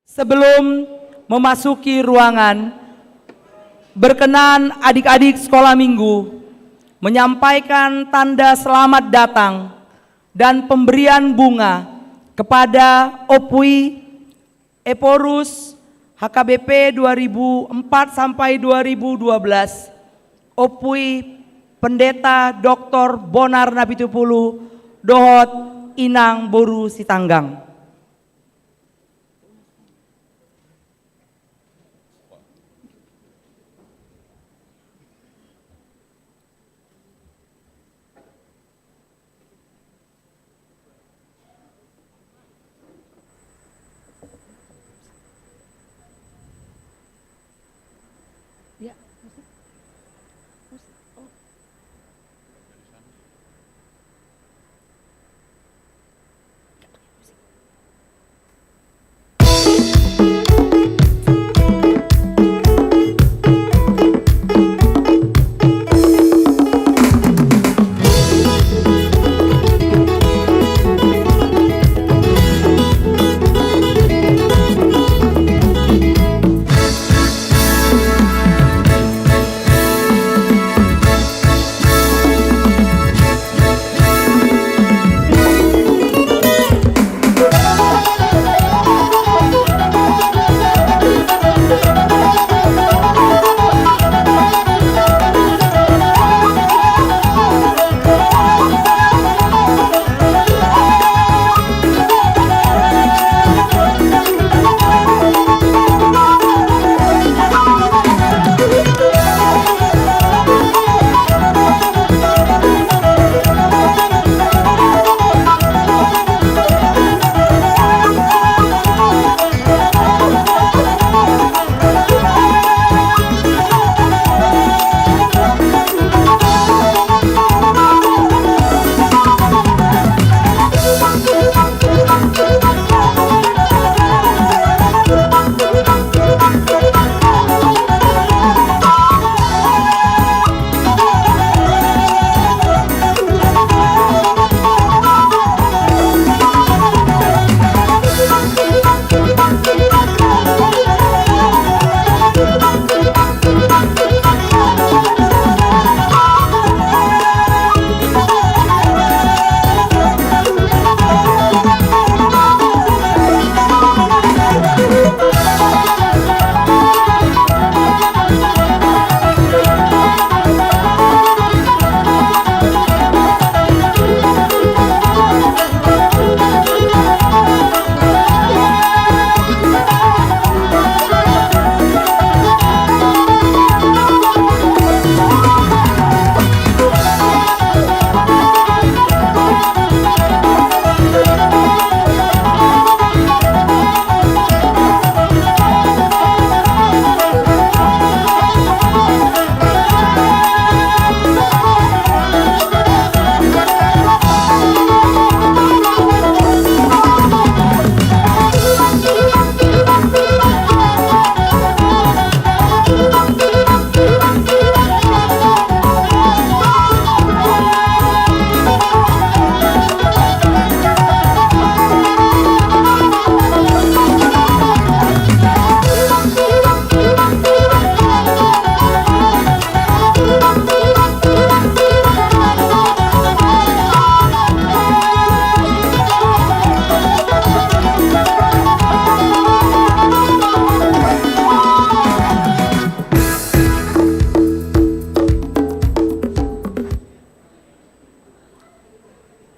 Sebelum memasuki ruangan, berkenan adik-adik sekolah minggu menyampaikan tanda selamat datang dan pemberian bunga kepada Opui Eporus HKBP 2004 sampai 2012, Opui Pendeta Dr. Bonar Napitupulu Dohot Inang Boru Sitanggang.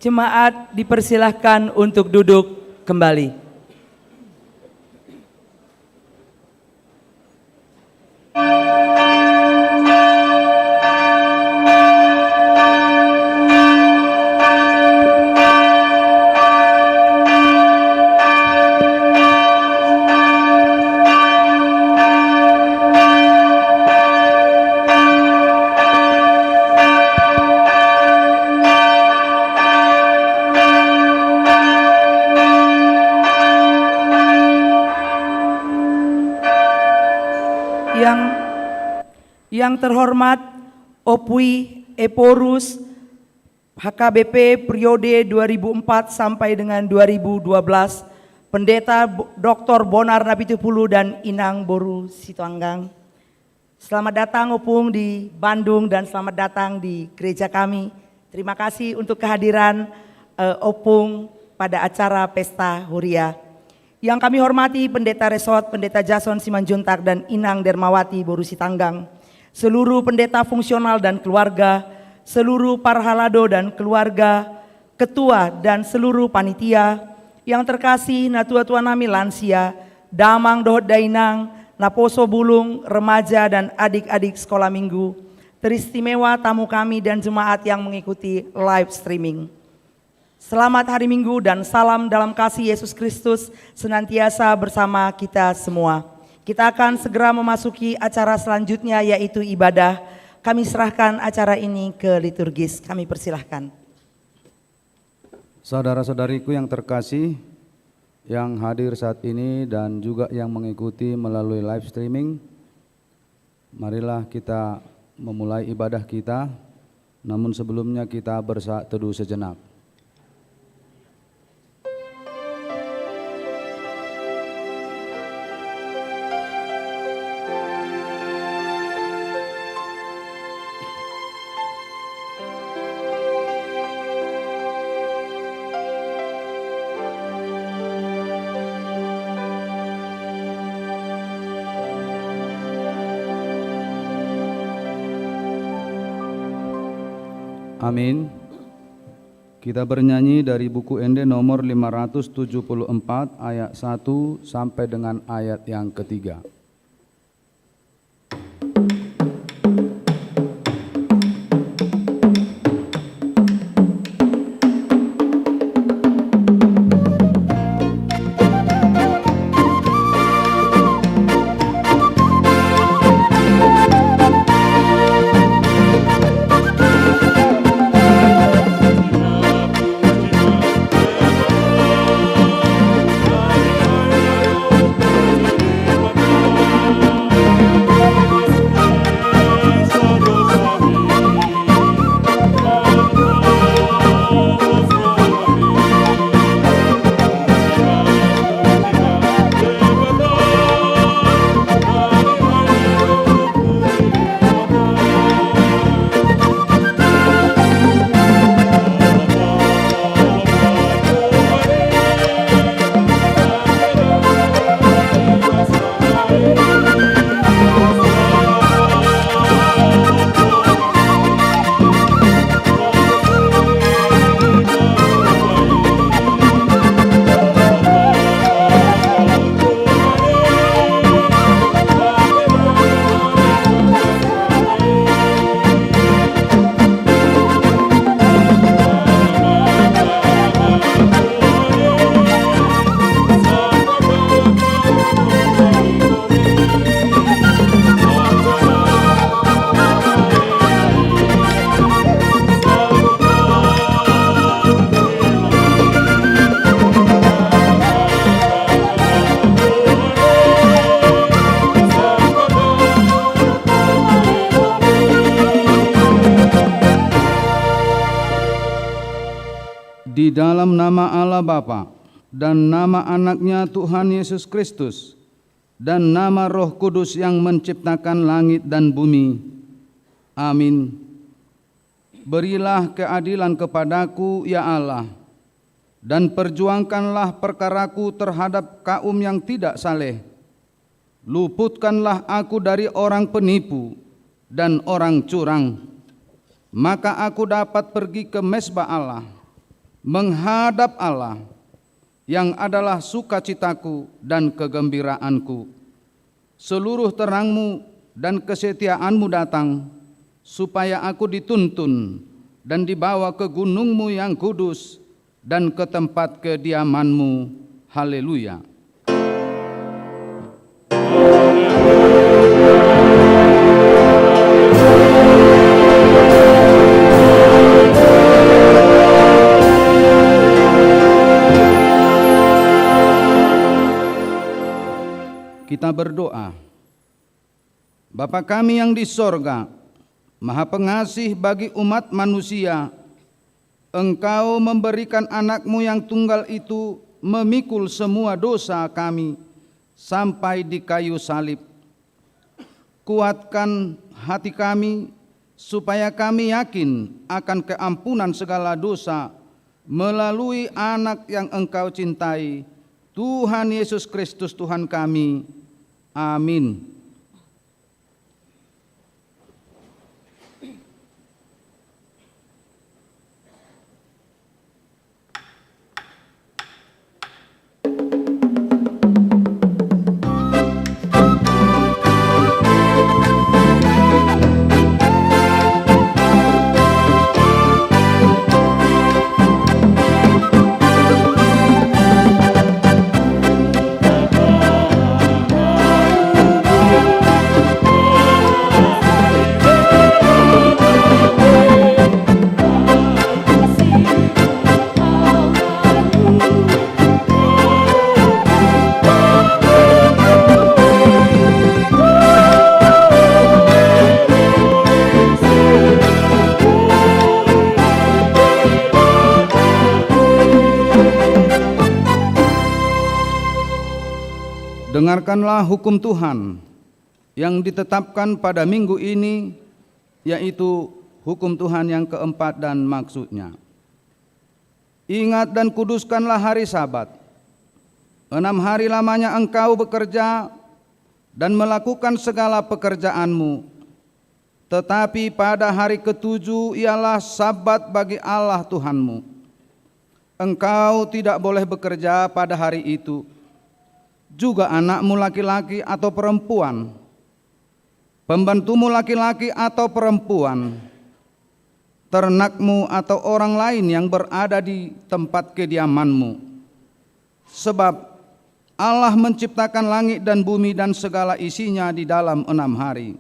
Jemaat dipersilahkan untuk duduk kembali. Yang terhormat Opui Eporus HKBP periode 2004 sampai dengan 2012, Pendeta Dr. Bonar Napitupulu dan Inang Boru Situanggang. Selamat datang Opung di Bandung dan selamat datang di gereja kami. Terima kasih untuk kehadiran Opung pada acara Pesta Huria. Yang kami hormati Pendeta Resort, Pendeta Jason Simanjuntak dan Inang Dermawati Boru Situanggang, seluruh pendeta fungsional dan keluarga, seluruh parhalado dan keluarga, ketua dan seluruh panitia, yang terkasih natua-tua nami lansia, damang dohot dainang, naposo bulung, remaja dan adik-adik sekolah minggu, teristimewa tamu kami dan jemaat yang mengikuti live streaming. Selamat hari Minggu dan salam dalam kasih Yesus Kristus senantiasa bersama kita semua. Kita akan segera memasuki acara selanjutnya yaitu ibadah. Kami serahkan acara ini ke liturgis. Kami persilahkan. Saudara-saudariku yang terkasih, yang hadir saat ini dan juga yang mengikuti melalui live streaming, marilah kita memulai ibadah kita. Namun sebelumnya kita bersaat teduh sejenak. Amin. Kita bernyanyi dari buku Ende nomor 574 ayat 1 sampai dengan ayat yang ketiga. Di dalam nama Allah Bapa dan nama anaknya Tuhan Yesus Kristus dan nama Roh Kudus yang menciptakan langit dan bumi. Amin. Berilah keadilan kepadaku ya Allah, dan perjuangkanlah perkaraku terhadap kaum yang tidak saleh. Luputkanlah aku dari orang penipu dan orang curang, maka aku dapat pergi ke mezbah Allah, menghadap Allah yang adalah sukacitaku dan kegembiraanku. Seluruh terangmu dan kesetiaanmu datang, supaya aku dituntun dan dibawa ke gunungmu yang kudus dan ke tempat kediamanmu. Haleluya. Kita berdoa. Bapa kami yang di sorga, Maha Pengasih bagi umat manusia, Engkau memberikan anak-Mu yang tunggal itu memikul semua dosa kami sampai di kayu salib. Kuatkan hati kami supaya kami yakin akan keampunan segala dosa melalui Anak yang Engkau cintai, Tuhan Yesus Kristus Tuhan kami. Amin. Dengarkanlah hukum Tuhan yang ditetapkan pada minggu ini, yaitu hukum Tuhan yang keempat dan maksudnya. Ingat dan kuduskanlah hari Sabat. 6 hari lamanya engkau bekerja dan melakukan segala pekerjaanmu. Tetapi pada hari ke-7 ialah Sabat bagi Allah Tuhanmu. Engkau tidak boleh bekerja pada hari itu, juga anakmu laki-laki atau perempuan, pembantumu laki-laki atau perempuan, ternakmu atau orang lain yang berada di tempat kediamanmu. Sebab Allah menciptakan langit dan bumi dan segala isinya di dalam 6 hari.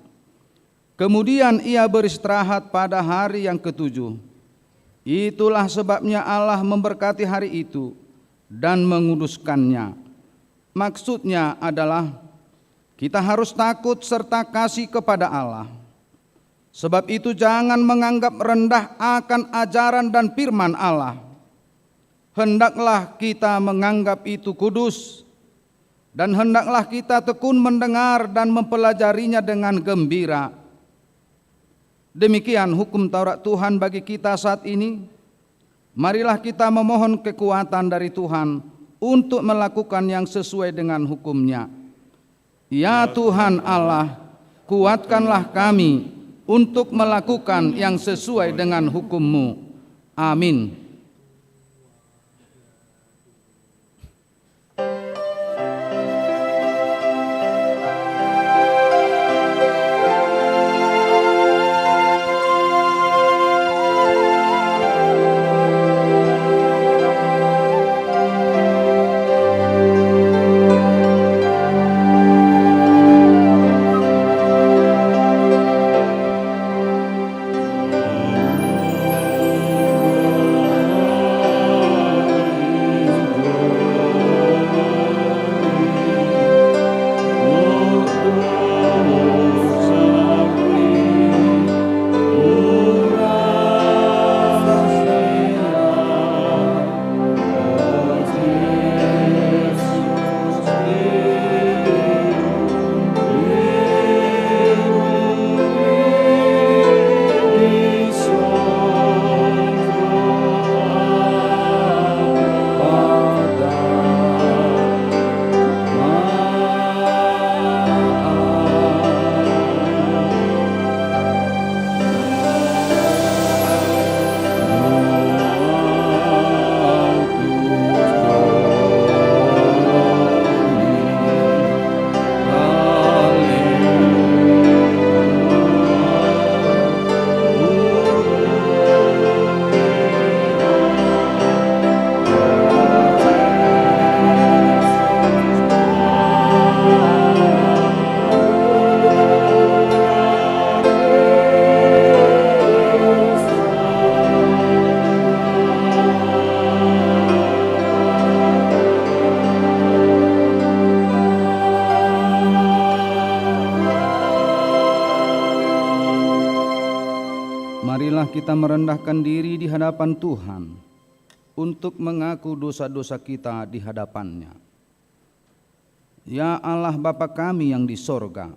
Kemudian Ia beristirahat pada hari yang ke-7. Itulah sebabnya Allah memberkati hari itu dan menguduskannya. Maksudnya adalah kita harus takut serta kasih kepada Allah. Sebab itu jangan menganggap rendah akan ajaran dan firman Allah. Hendaklah kita menganggap itu kudus, dan hendaklah kita tekun mendengar dan mempelajarinya dengan gembira. Demikian hukum Taurat Tuhan bagi kita saat ini. Marilah kita memohon kekuatan dari Tuhan untuk melakukan yang sesuai dengan hukum-Nya. Ya Tuhan Allah, kuatkanlah kami untuk melakukan yang sesuai dengan hukum-Mu. Amin. Marilah kita merendahkan diri di hadapan Tuhan untuk mengaku dosa-dosa kita di hadapan-Nya. Ya Allah Bapa kami yang di sorga,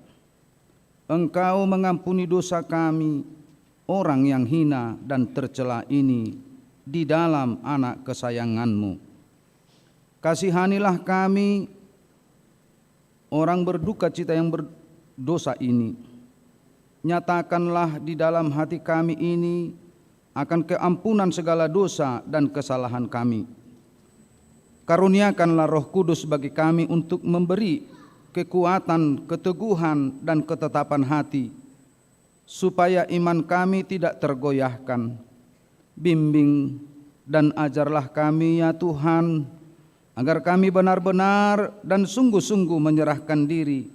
Engkau mengampuni dosa kami, orang yang hina dan tercela ini, di dalam anak kesayangan-Mu. Kasihanilah kami, orang berduka cita yang berdosa ini. Nyatakanlah di dalam hati kami ini akan keampunan segala dosa dan kesalahan kami. Karuniakanlah Roh Kudus bagi kami untuk memberi kekuatan, keteguhan, dan ketetapan hati, supaya iman kami tidak tergoyahkan. Bimbing dan ajarlah kami ya Tuhan, agar kami benar-benar dan sungguh-sungguh menyerahkan diri,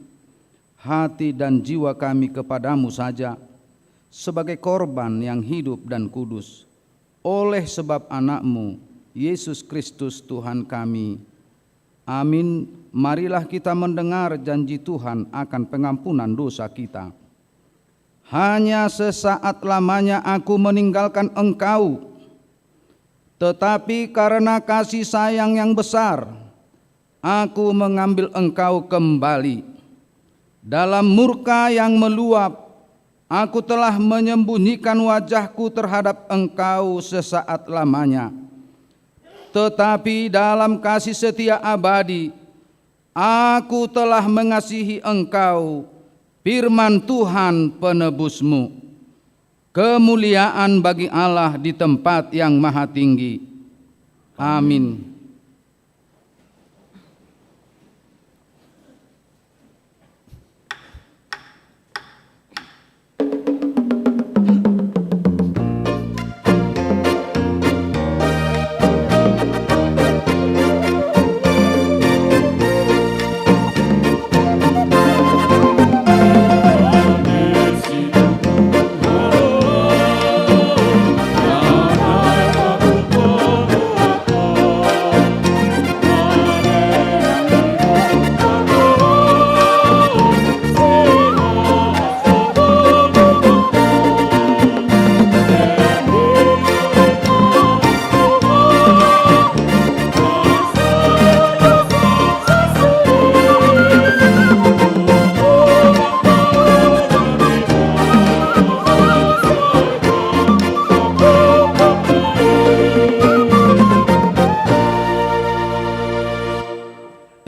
hati dan jiwa kami kepadamu saja, sebagai korban yang hidup dan kudus, oleh sebab anak-Mu, Yesus Kristus Tuhan kami. Amin. Marilah kita mendengar janji Tuhan akan pengampunan dosa kita. Hanya sesaat lamanya aku meninggalkan engkau, tetapi karena kasih sayang yang besar, aku mengambil engkau kembali. Dalam murka yang meluap, aku telah menyembunyikan wajahku terhadap engkau sesaat lamanya. Tetapi dalam kasih setia abadi, aku telah mengasihi engkau, firman Tuhan penebusmu. Kemuliaan bagi Allah di tempat yang maha tinggi. Amin.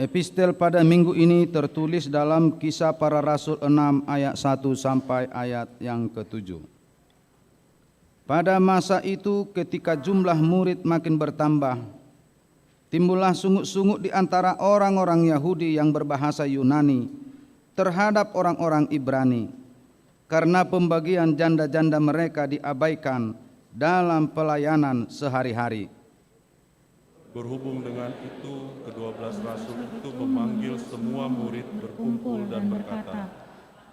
Epistel pada minggu ini tertulis dalam Kisah Para Rasul 6 ayat 1 sampai ayat yang ke-7. Pada masa itu ketika jumlah murid makin bertambah, timbullah sungut-sungut di antara orang-orang Yahudi yang berbahasa Yunani terhadap orang-orang Ibrani, karena pembagian janda-janda mereka diabaikan dalam pelayanan sehari-hari. Berhubung dengan itu, ke-12 rasul itu memanggil semua murid berkumpul dan berkata,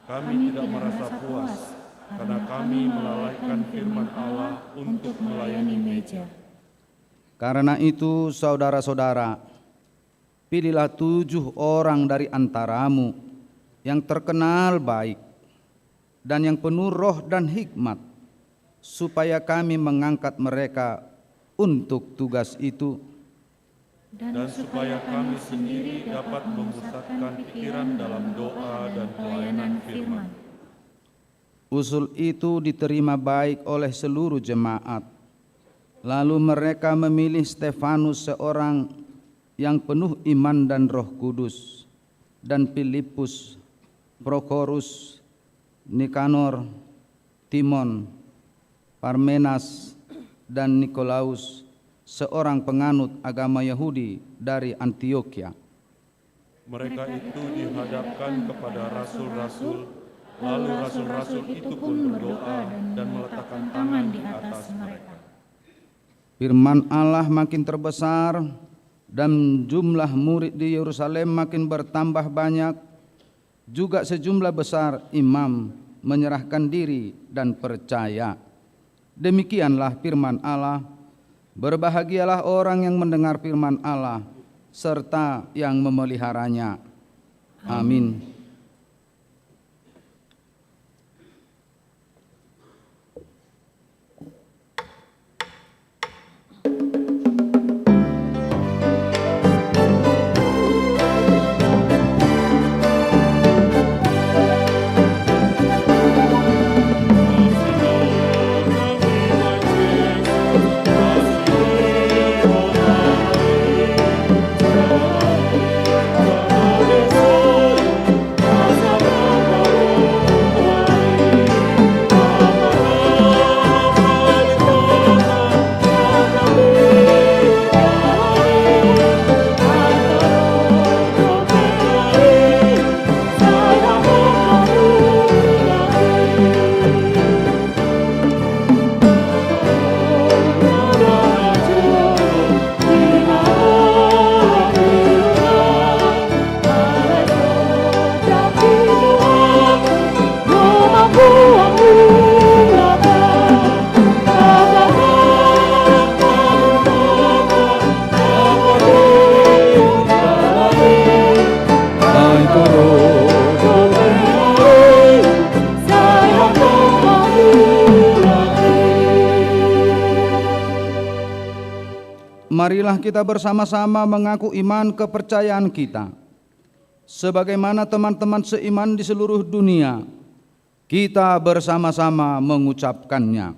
"Kami tidak merasa puas, karena kami melalaikan firman Allah untuk melayani meja. Karena itu, saudara-saudara, pilihlah 7 orang dari antaramu yang terkenal baik dan yang penuh roh dan hikmat, supaya kami mengangkat mereka untuk tugas itu, Dan supaya kami sendiri dapat memusatkan pikiran dalam doa dan pelayanan firman." Usul itu diterima baik oleh seluruh jemaat. Lalu mereka memilih Stefanus, seorang yang penuh iman dan Roh Kudus, dan Filipus, Prokorus, Nikanor, Timon, Parmenas, dan Nikolaus, seorang penganut agama Yahudi dari Antioquia. Mereka itu dihadapkan kepada rasul-rasul, lalu rasul-rasul itu pun berdoa dan meletakkan tangan di atas mereka. Firman Allah makin terbesar dan jumlah murid di Yerusalem makin bertambah banyak. Juga sejumlah besar imam menyerahkan diri dan percaya. Demikianlah firman Allah. Berbahagialah orang yang mendengar firman Allah serta yang memeliharanya. Amin. marilah kita bersama-sama mengaku iman kepercayaan kita. Sebagaimana teman-teman seiman di seluruh dunia, kita bersama-sama mengucapkannya.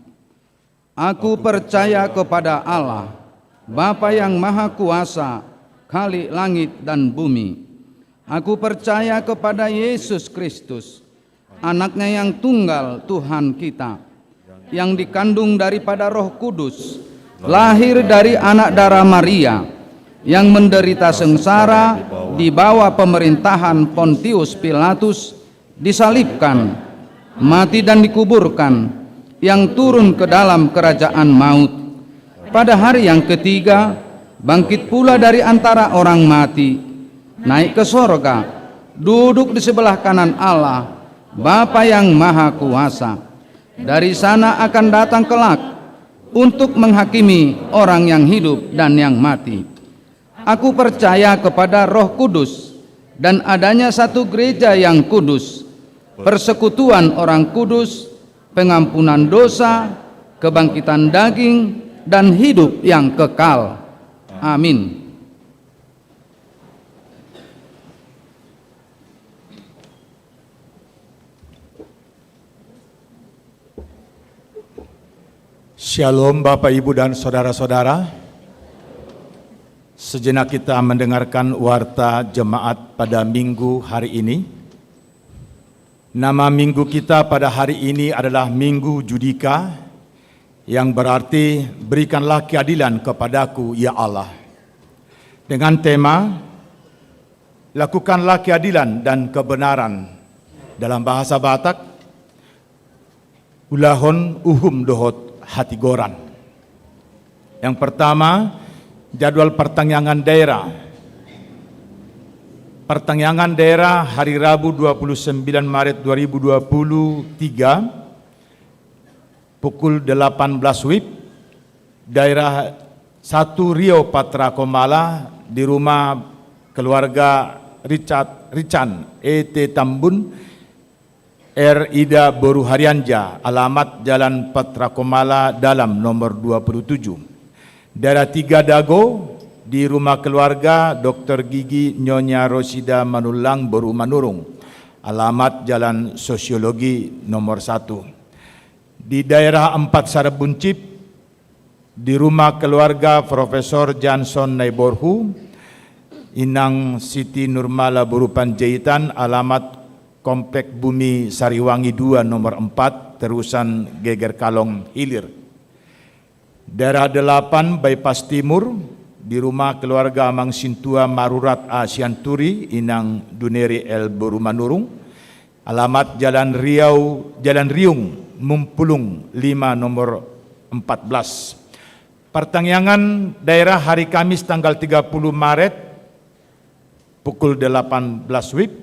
Aku percaya kepada Allah, Bapa yang Maha Kuasa, Khalik langit dan bumi. Aku percaya kepada Yesus Kristus, Anaknya yang tunggal Tuhan kita, yang dikandung daripada Roh Kudus, lahir dari anak darah Maria, yang menderita sengsara di bawah pemerintahan Pontius Pilatus, disalibkan, mati dan dikuburkan, yang turun ke dalam kerajaan maut. Pada hari yang ketiga, bangkit pula dari antara orang mati, naik ke sorga, duduk di sebelah kanan Allah, Bapa yang Maha Kuasa. Dari sana akan datang kelak untuk menghakimi orang yang hidup dan yang mati. Aku percaya kepada Roh Kudus dan adanya satu gereja yang kudus, persekutuan orang kudus, pengampunan dosa, kebangkitan daging, dan hidup yang kekal. Amin. Shalom Bapak, Ibu, dan saudara-saudara. Sejenak kita mendengarkan warta jemaat pada minggu hari ini. Nama minggu kita pada hari ini adalah Minggu Judika, yang berarti berikanlah keadilan kepadaku ya Allah. Dengan tema lakukanlah keadilan dan kebenaran. Dalam bahasa Batak, ulahon uhum dohot hati goran. Yang pertama, jadwal pertangyangan daerah. Pertangyangan daerah hari Rabu 29 Maret 2023 pukul 18 WIB, daerah 1 Rio Patra Komala, di rumah keluarga Rican ET Tambun, R. Ida Boru Harianja, alamat Jalan Patra Komala Dalam nomor 27. Daerah 3 Dago, di rumah keluarga Dr. Gigi Nyonya Rosida Manulang Boru Manurung, alamat Jalan Sosiologi nomor 1. Di daerah 4 Sarabuncip, di rumah keluarga Profesor Johnson Naiborhu, Inang Siti Nurmala Boru Panjaitan, alamat Komplek Bumi Sariwangi 2 nomor 4, terusan Geger Kalong Hilir. Daerah 8 Bypass Timur, di rumah keluarga Amang Sintua Marurat A. Sianturi, Inang Duneri El Boru Manurung, alamat Jalan Riung Mumpulung 5 nomor 14. Pertangyangan daerah hari Kamis tanggal 30 Maret pukul 18 WIB,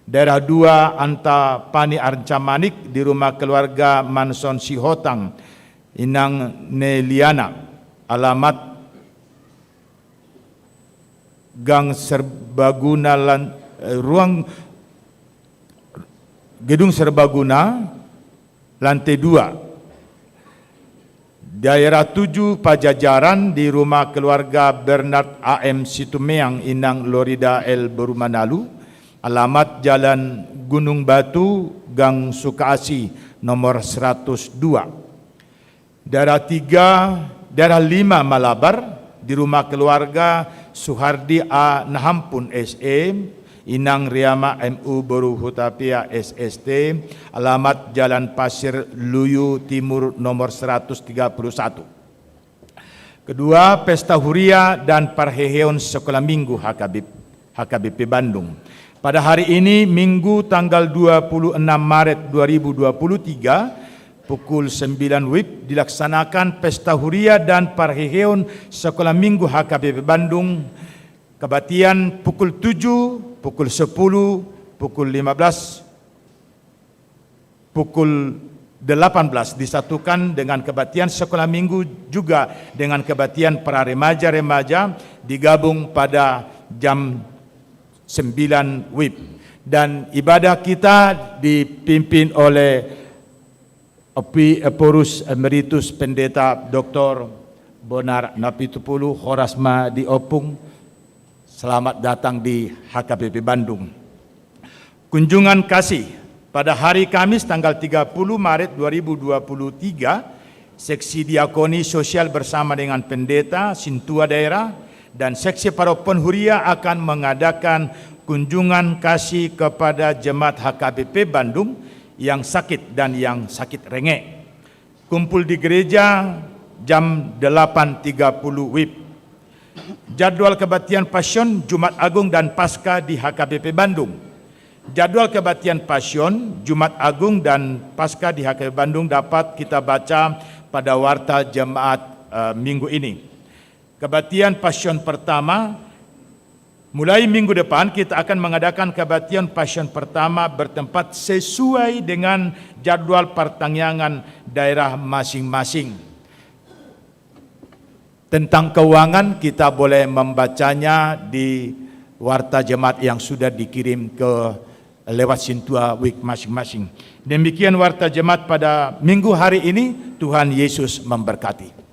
daerah 2 Antapani Arcamanik, di rumah keluarga Manson Sihotang, Inang Neliana, alamat Gang Serbaguna Gedung Serbaguna lantai 2. Daerah 7 Pajajaran, di rumah keluarga Bernard A.M. Situmeang, Inang Lorida L. Berumanalu, alamat Jalan Gunung Batu, Gang Sukaasi nomor 102. Daerah 5 Malabar, di rumah keluarga Suhardi A. Nahampun S.E., Inang Riama M.U. Boru Hutapia SST, alamat Jalan Pasir Luyu Timur nomor 131. Kedua, Pesta Huria dan Parheheon Sekolah Minggu HKBP Bandung. Pada hari ini, Minggu tanggal 26 Maret 2023, pukul 9 WIB, dilaksanakan Pesta Huria dan Parheheon Sekolah Minggu HKBP Bandung. Kebaktian pukul 7, pukul 10, pukul 15, pukul 18 disatukan dengan kebaktian sekolah minggu, juga dengan kebaktian para remaja-remaja digabung pada jam 9 WIB. Dan ibadah kita dipimpin oleh Porus Emeritus Pendeta Dr. Bonar Napitupulu, Horasma di Opung, selamat datang di HKBP Bandung. Kunjungan kasih pada hari Kamis tanggal 30 Maret 2023, Seksi Diakoni Sosial bersama dengan Pendeta, Sintua Daerah, dan Seksi Paropen Huria akan mengadakan kunjungan kasih kepada jemaat HKBP Bandung yang sakit dan yang sakit rengek. Kumpul di gereja jam 8.30 WIB. Jadwal kebaktian Pasion Jumat Agung dan Paskah di HKBP Bandung. Jadwal kebaktian Pasion Jumat Agung dan Paskah di HKBP Bandung dapat kita baca pada warta jemaat minggu ini. Kebaktian Pasion pertama, mulai minggu depan kita akan mengadakan kebaktian Pasion pertama bertempat sesuai dengan jadwal pertanggungan daerah masing-masing. Tentang keuangan kita boleh membacanya di warta jemaat yang sudah dikirim ke lewat Sintua Week masing-masing. Demikian warta jemaat pada minggu hari ini. Tuhan Yesus memberkati.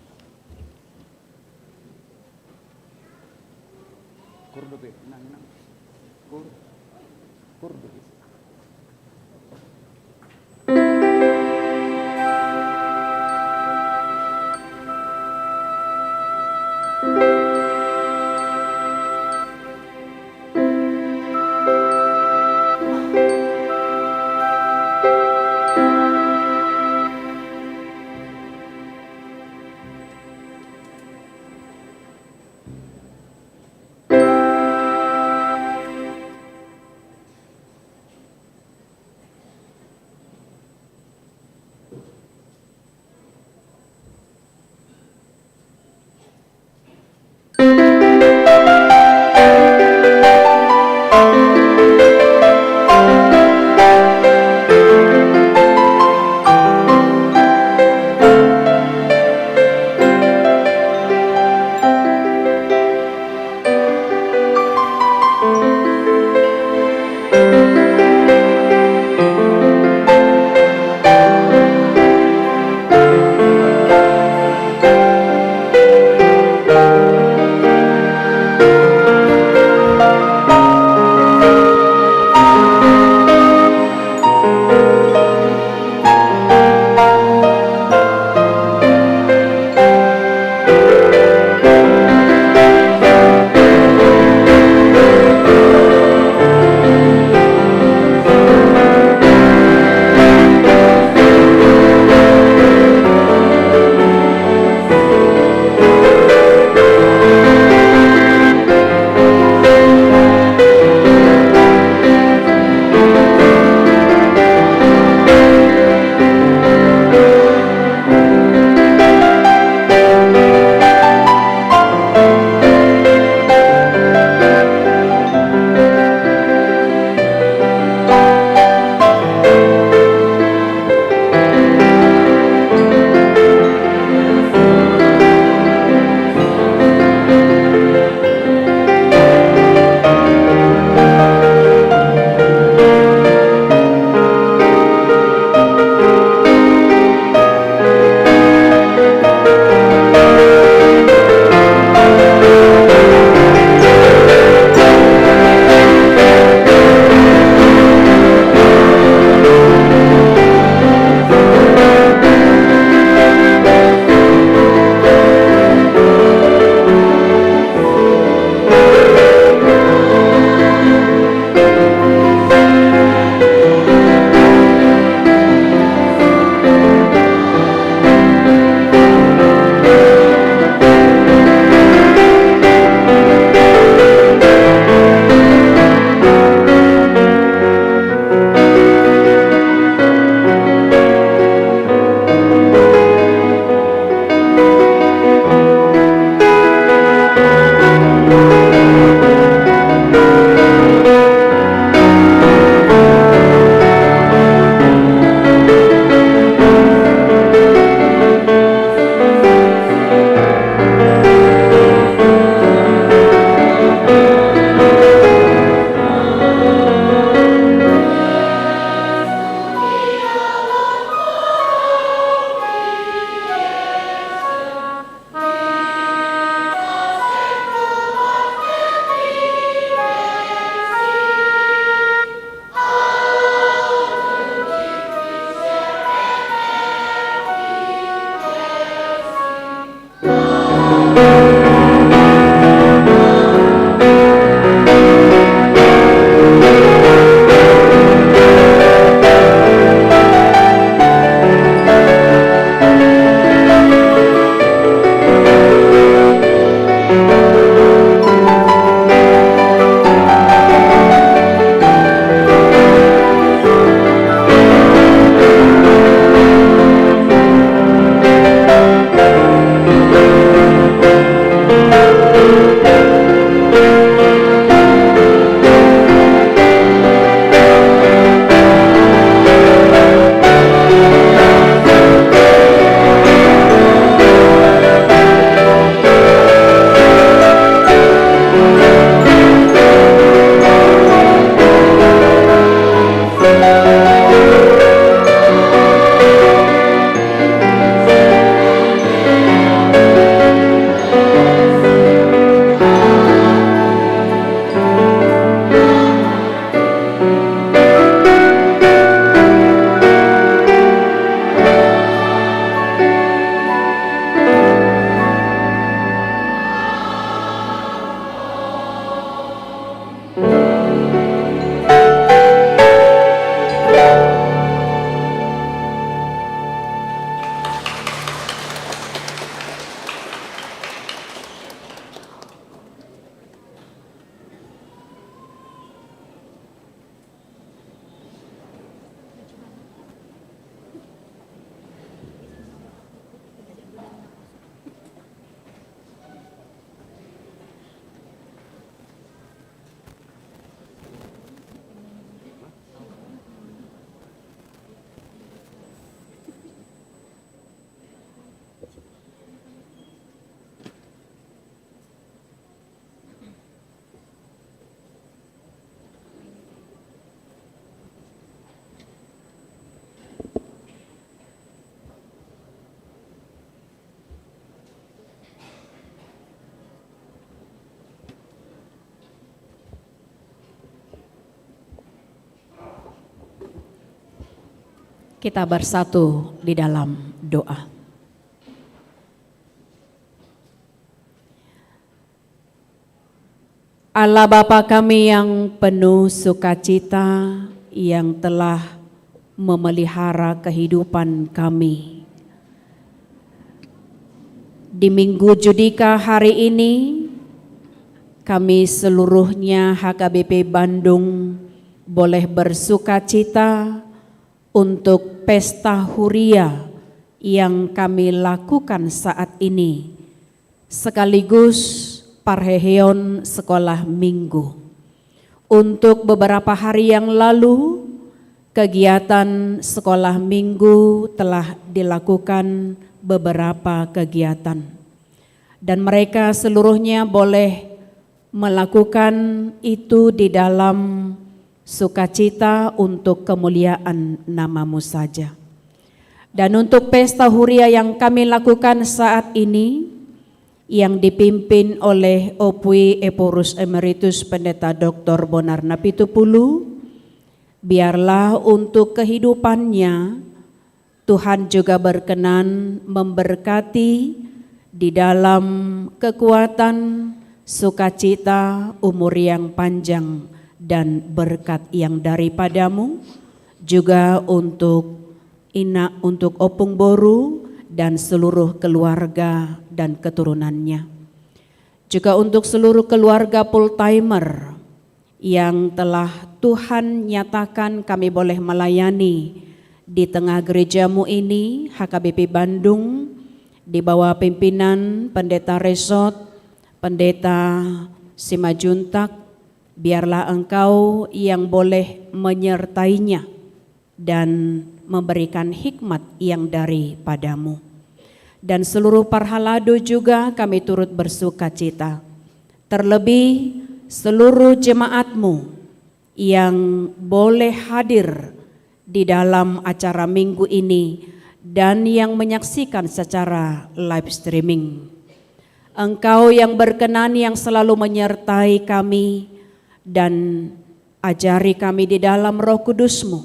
Kita bersatu di dalam doa. Allah Bapa kami yang penuh sukacita, yang telah memelihara kehidupan kami. Di Minggu Judika hari ini, kami seluruhnya HKBP Bandung boleh bersukacita untuk pesta huria yang kami lakukan saat ini, sekaligus Parheheon sekolah minggu. Untuk beberapa hari yang lalu, kegiatan sekolah minggu telah dilakukan beberapa kegiatan. Dan mereka seluruhnya boleh melakukan itu di dalam sukacita untuk kemuliaan nama-Mu saja. Dan untuk pesta huria yang kami lakukan saat ini, yang dipimpin oleh Opui Eporus Emeritus Pendeta Dr. Bonar Napitupulu, biarlah untuk kehidupannya Tuhan juga berkenan memberkati di dalam kekuatan, sukacita, umur yang panjang dan berkat yang daripada-Mu, juga untuk Opung Boru dan seluruh keluarga dan keturunannya. Juga untuk seluruh keluarga full-timer yang telah Tuhan nyatakan kami boleh melayani di tengah gereja-Mu ini, HKBP Bandung, di bawah pimpinan Pendeta Resot, Pendeta Simajuntak. Biarlah Engkau yang boleh menyertainya dan memberikan hikmat yang daripada-Mu. Dan seluruh parhalado juga kami turut bersukacita. Terlebih seluruh jemaat-Mu yang boleh hadir di dalam acara minggu ini dan yang menyaksikan secara live streaming. Engkau yang berkenan yang selalu menyertai kami dan ajari kami di dalam Roh Kudus-Mu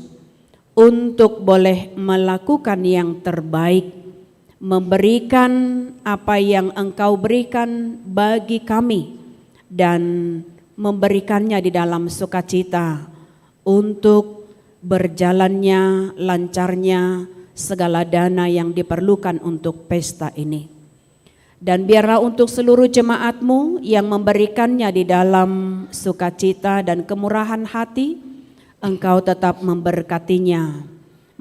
untuk boleh melakukan yang terbaik, memberikan apa yang Engkau berikan bagi kami dan memberikannya di dalam sukacita untuk berjalannya, lancarnya segala dana yang diperlukan untuk pesta ini. Dan biarlah untuk seluruh jemaat-Mu yang memberikannya di dalam sukacita dan kemurahan hati, Engkau tetap memberkatinya,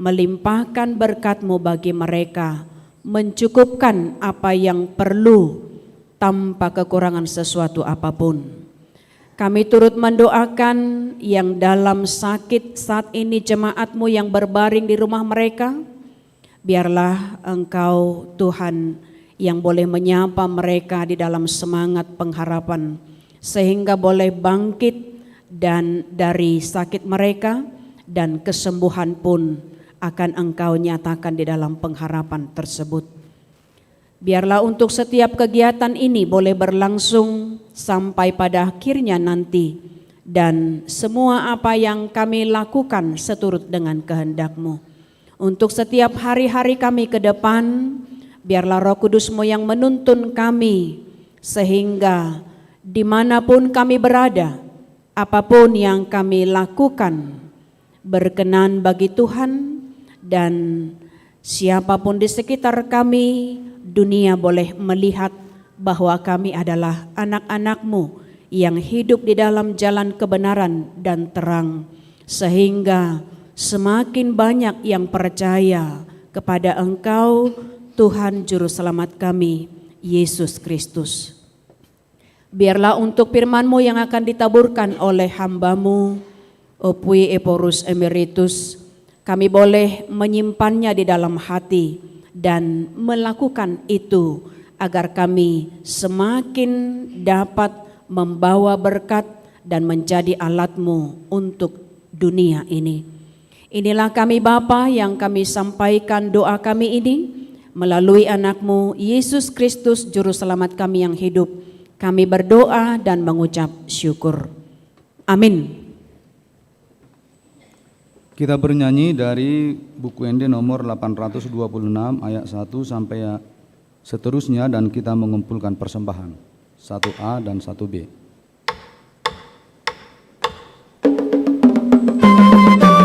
melimpahkan berkat-Mu bagi mereka, mencukupkan apa yang perlu tanpa kekurangan sesuatu apapun. Kami turut mendoakan yang dalam sakit saat ini jemaat-Mu yang berbaring di rumah mereka, biarlah Engkau Tuhan yang boleh menyapa mereka di dalam semangat pengharapan, sehingga boleh bangkit dan dari sakit mereka dan kesembuhan pun akan Engkau nyatakan di dalam pengharapan tersebut. Biarlah untuk setiap kegiatan ini boleh berlangsung sampai pada akhirnya nanti, dan semua apa yang kami lakukan seturut dengan kehendak-Mu. Untuk setiap hari-hari kami ke depan, biarlah Roh Kudus-Mu yang menuntun kami, sehingga dimanapun kami berada, apapun yang kami lakukan berkenan bagi Tuhan, dan siapapun di sekitar kami, dunia boleh melihat bahwa kami adalah anak-anak-Mu yang hidup di dalam jalan kebenaran dan terang, sehingga semakin banyak yang percaya kepada Engkau, Tuhan Juru Selamat kami, Yesus Kristus. Biarlah untuk firman-Mu yang akan ditaburkan oleh hamba-Mu, Opui Eporus Emeritus, kami boleh menyimpannya di dalam hati dan melakukan itu agar kami semakin dapat membawa berkat dan menjadi alat-Mu untuk dunia ini. Inilah kami Bapa yang kami sampaikan doa kami ini melalui anak-Mu Yesus Kristus Juru Selamat kami yang hidup. Kami berdoa dan mengucap syukur. Amin. Kita bernyanyi dari buku ND nomor 826 ayat 1 sampai seterusnya dan kita mengumpulkan persembahan 1A dan 1B. Tuhan,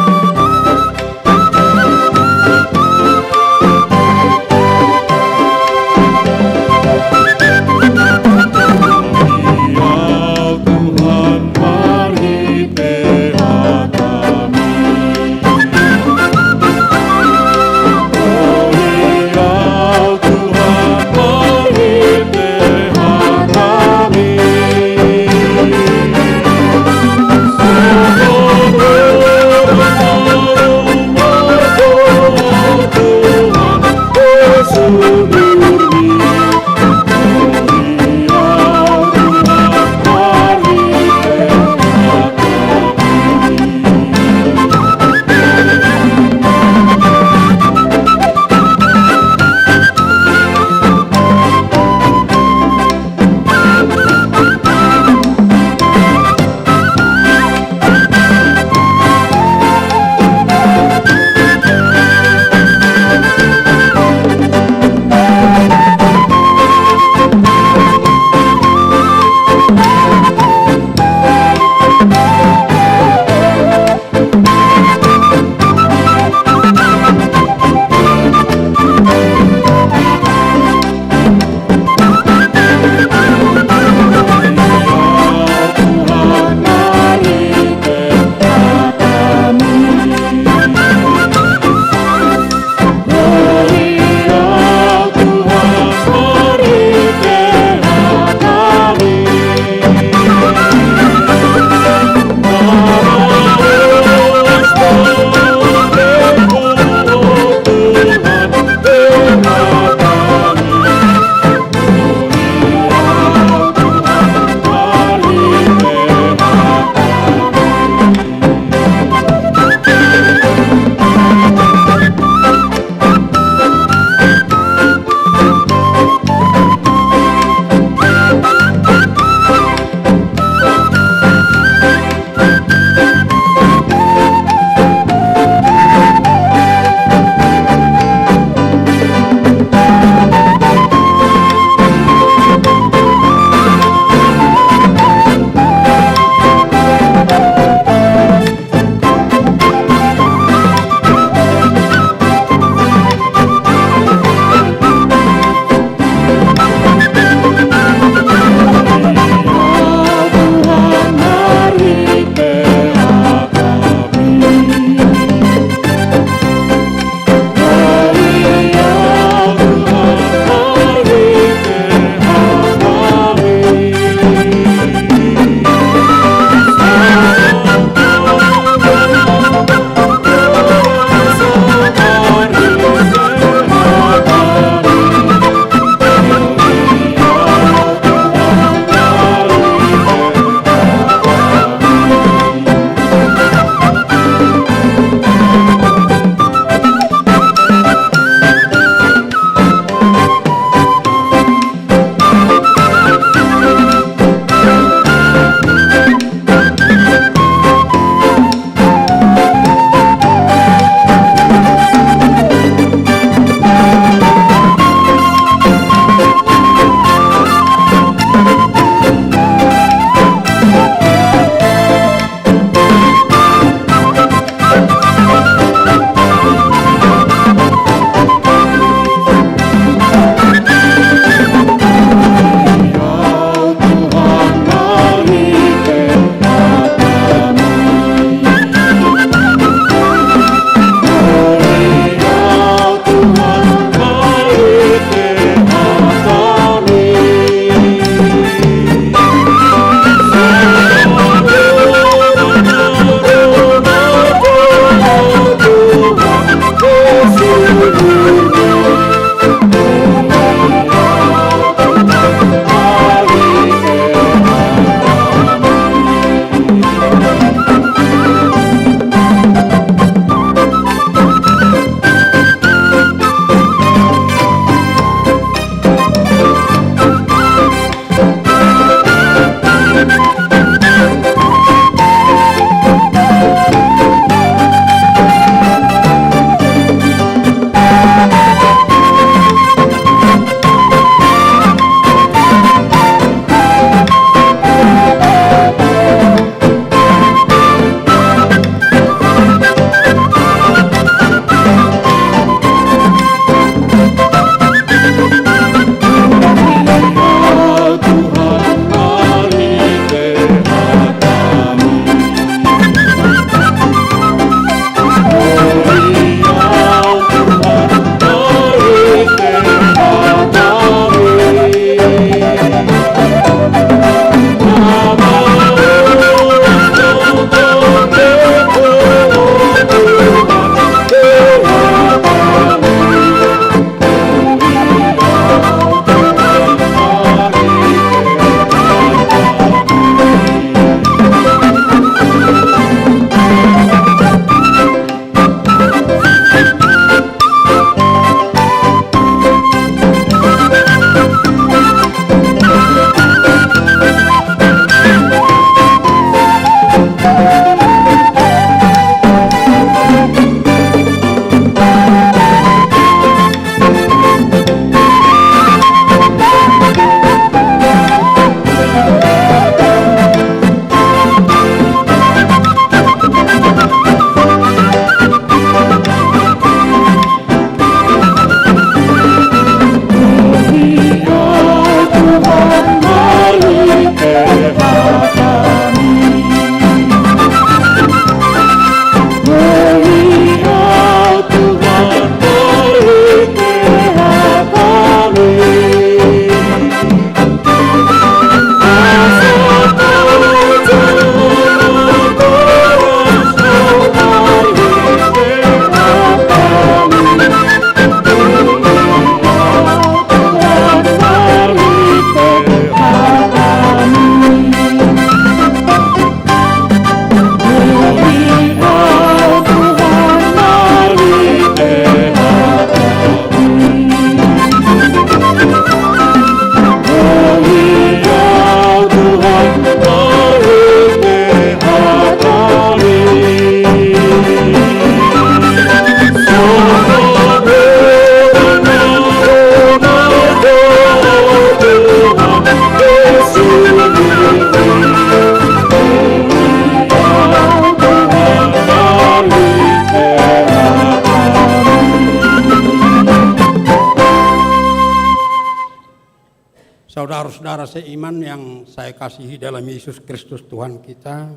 seiman yang saya kasihi dalam Yesus Kristus Tuhan kita,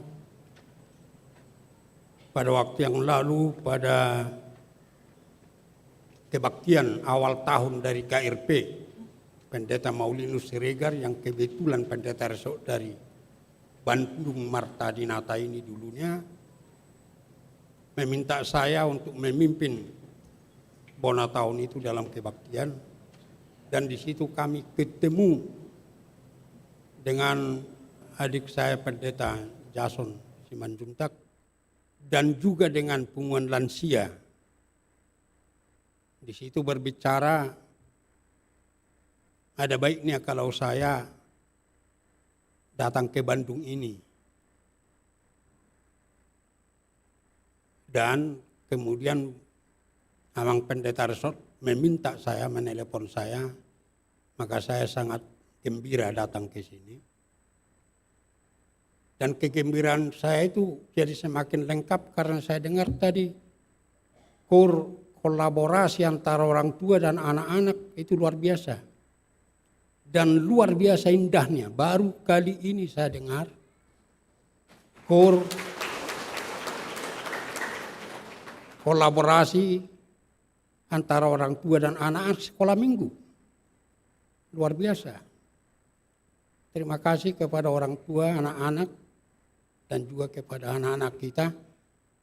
pada waktu yang lalu pada kebaktian awal tahun dari KRP, Pendeta Maulinus Siregar yang kebetulan pendeta resort dari Bandung Marta Dinata ini dulunya, meminta saya untuk memimpin Bona tahun itu dalam kebaktian, dan di situ kami ketemu dengan adik saya Pendeta Jason Simanjuntak dan juga dengan punguan lansia. Di situ berbicara, ada baiknya kalau saya datang ke Bandung ini. Dan kemudian Amang Pendeta Resort meminta saya, menelepon saya, maka saya sangat gembira datang ke sini. Dan kegembiraan saya itu jadi semakin lengkap karena saya dengar tadi kolaborasi antara orang tua dan anak-anak itu luar biasa. Dan luar biasa indahnya, baru kali ini saya dengar kolaborasi antara orang tua dan anak-anak sekolah minggu. Luar biasa. Terima kasih kepada orang tua, anak-anak, dan juga kepada anak-anak kita.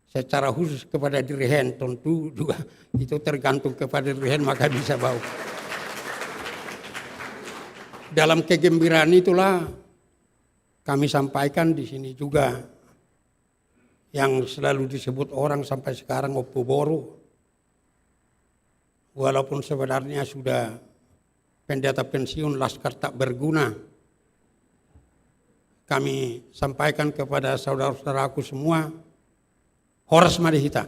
Secara khusus kepada Dirhen, tentu juga itu tergantung kepada Dirhen maka bisa bau. Dalam kegembiraan itulah kami sampaikan di sini juga yang selalu disebut orang sampai sekarang Opoboro. Walaupun sebenarnya sudah pendeta pensiun Laskar tak berguna. Kami sampaikan kepada saudara-saudaraku semua, Horas Madihita.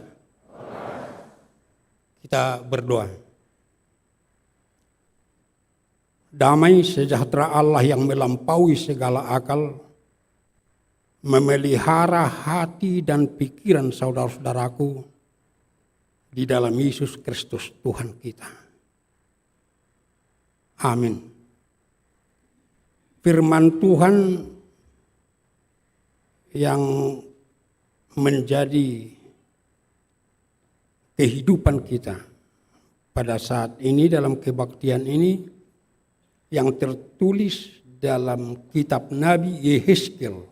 Kita berdoa. Damai sejahtera Allah yang melampaui segala akal, memelihara hati dan pikiran saudara-saudaraku di dalam Yesus Kristus Tuhan kita. Amin. Firman Tuhan yang menjadi kehidupan kita pada saat ini dalam kebaktian ini yang tertulis dalam kitab Nabi Yehezkiel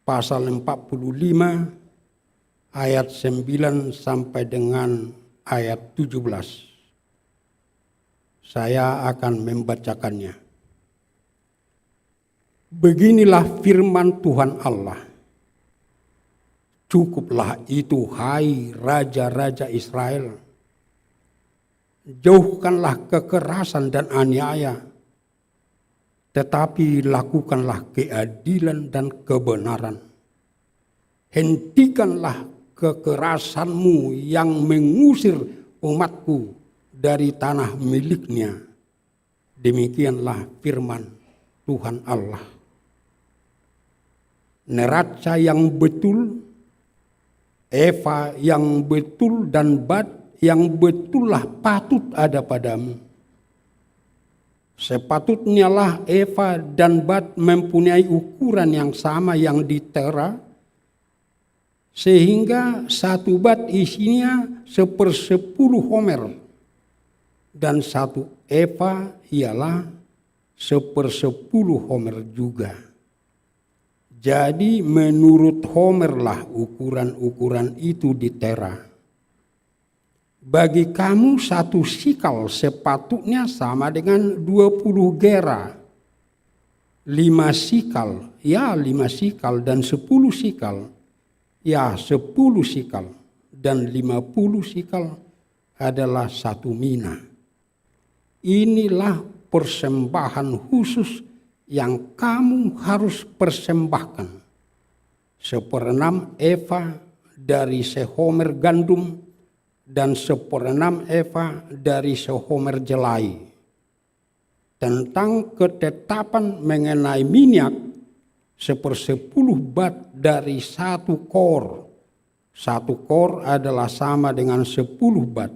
pasal 45 ayat 9 sampai dengan ayat 17. Saya akan membacakannya. Beginilah firman Tuhan Allah. Cukuplah itu, hai raja-raja Israel. Jauhkanlah kekerasan dan aniaya, tetapi lakukanlah keadilan dan kebenaran. Hentikanlah kekerasanmu yang mengusir umatku dari tanah miliknya. Demikianlah firman Tuhan Allah. Neraca yang betul, Eva yang betul, dan bat yang betullah patut ada padamu. Sepatutnya lah Eva dan bat mempunyai ukuran yang sama yang ditera, sehingga satu bat isinya 1/10 homer, dan satu Eva ialah 1/10 homer juga. Jadi menurut homerlah ukuran-ukuran itu ditera. Bagi kamu 1 sikal sepatutnya sama dengan 20 gera. 5 sikal, ya 5 sikal, dan 10 sikal, ya 10 sikal, dan 50 sikal adalah 1 mina. Inilah persembahan khusus yang kamu harus persembahkan. 1/6 eva dari sehomer gandum dan 1/6 eva dari sehomer jelai. Tentang ketetapan mengenai minyak, 1/10 bat dari 1 kor. 1 kor adalah sama dengan 10 bat.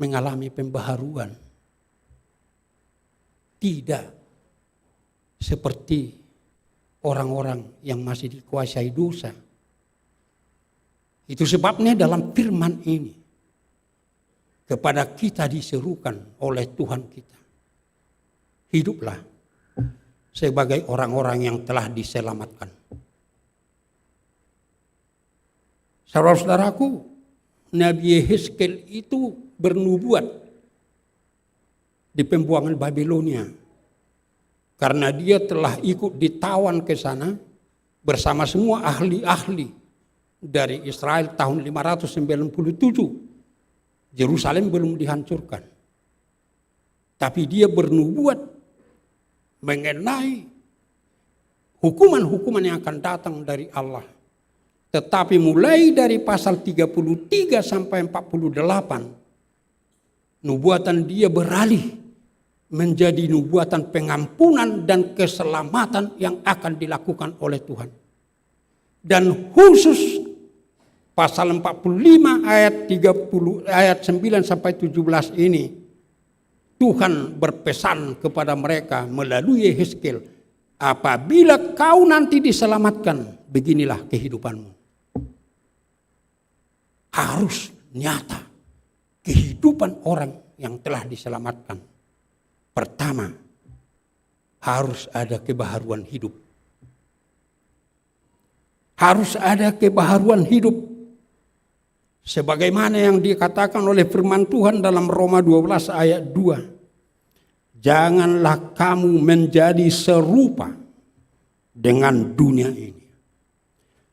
mengalami pembaharuan. Tidak seperti orang-orang yang masih dikuasai dosa. Itu sebabnya dalam firman ini kepada kita diserukan oleh Tuhan kita. Hiduplah sebagai orang-orang yang telah diselamatkan. Saudara-saudaraku, Nabi Yehezkel itu bernubuat di pembuangan Babilonia. Karena dia telah ikut ditawan ke sana bersama semua ahli-ahli dari Israel tahun 597. Yerusalem belum dihancurkan. Tapi dia bernubuat mengenai hukuman-hukuman yang akan datang dari Allah. Tetapi mulai dari pasal 33 sampai 48, nubuatan dia beralih menjadi nubuatan pengampunan dan keselamatan yang akan dilakukan oleh Tuhan. Dan khusus pasal 45 ayat 9 sampai 17 ini, Tuhan berpesan kepada mereka melalui Yehezkel, apabila kau nanti diselamatkan, beginilah kehidupanmu. Harus nyata kehidupan orang yang telah diselamatkan. Pertama, harus ada kebaharuan hidup. Harus ada kebaharuan hidup. Sebagaimana yang dikatakan oleh firman Tuhan dalam Roma 12 ayat 2. Janganlah kamu menjadi serupa dengan dunia ini.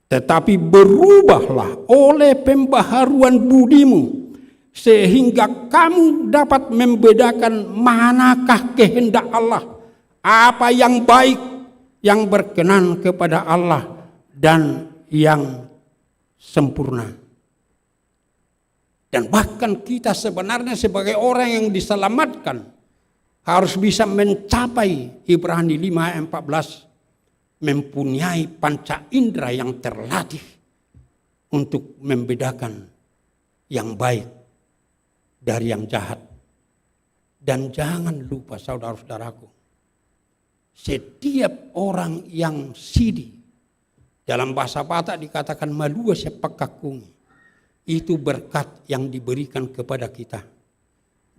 Tetapi berubahlah oleh pembaharuan budimu, sehingga kamu dapat membedakan manakah kehendak Allah, apa yang baik, yang berkenan kepada Allah, dan yang sempurna. Dan bahkan kita sebenarnya sebagai orang yang diselamatkan harus bisa mencapai Ibrani 5 ayat 14. Mempunyai panca indera yang terlatih untuk membedakan yang baik dari yang jahat. Dan jangan lupa saudara-saudaraku, setiap orang yang sidi, dalam bahasa Batak dikatakan malua sepakakungi, itu berkat yang diberikan kepada kita.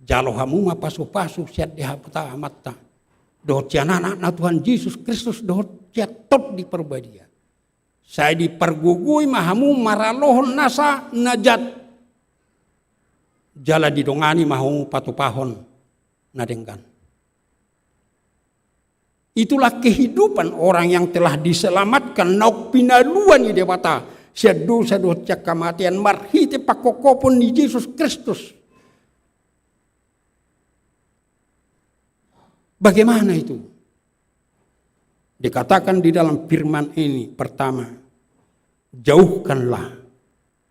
Jalohamu pasu-pasu siat dihapata amatta. Dohot anak Tuhan Yesus Kristus dohot tot di perbadia. Saya dipergugui mahamu maralohon nasa najat. Jala didongani mahamu patupahon nadengkan. Itulah kehidupan orang yang telah diselamatkan. Nauk pinaluan di dewata. Siat dosa dohot kematian marhite pakokopon di Yesus Kristus. Bagaimana itu? Dikatakan di dalam firman ini, pertama, jauhkanlah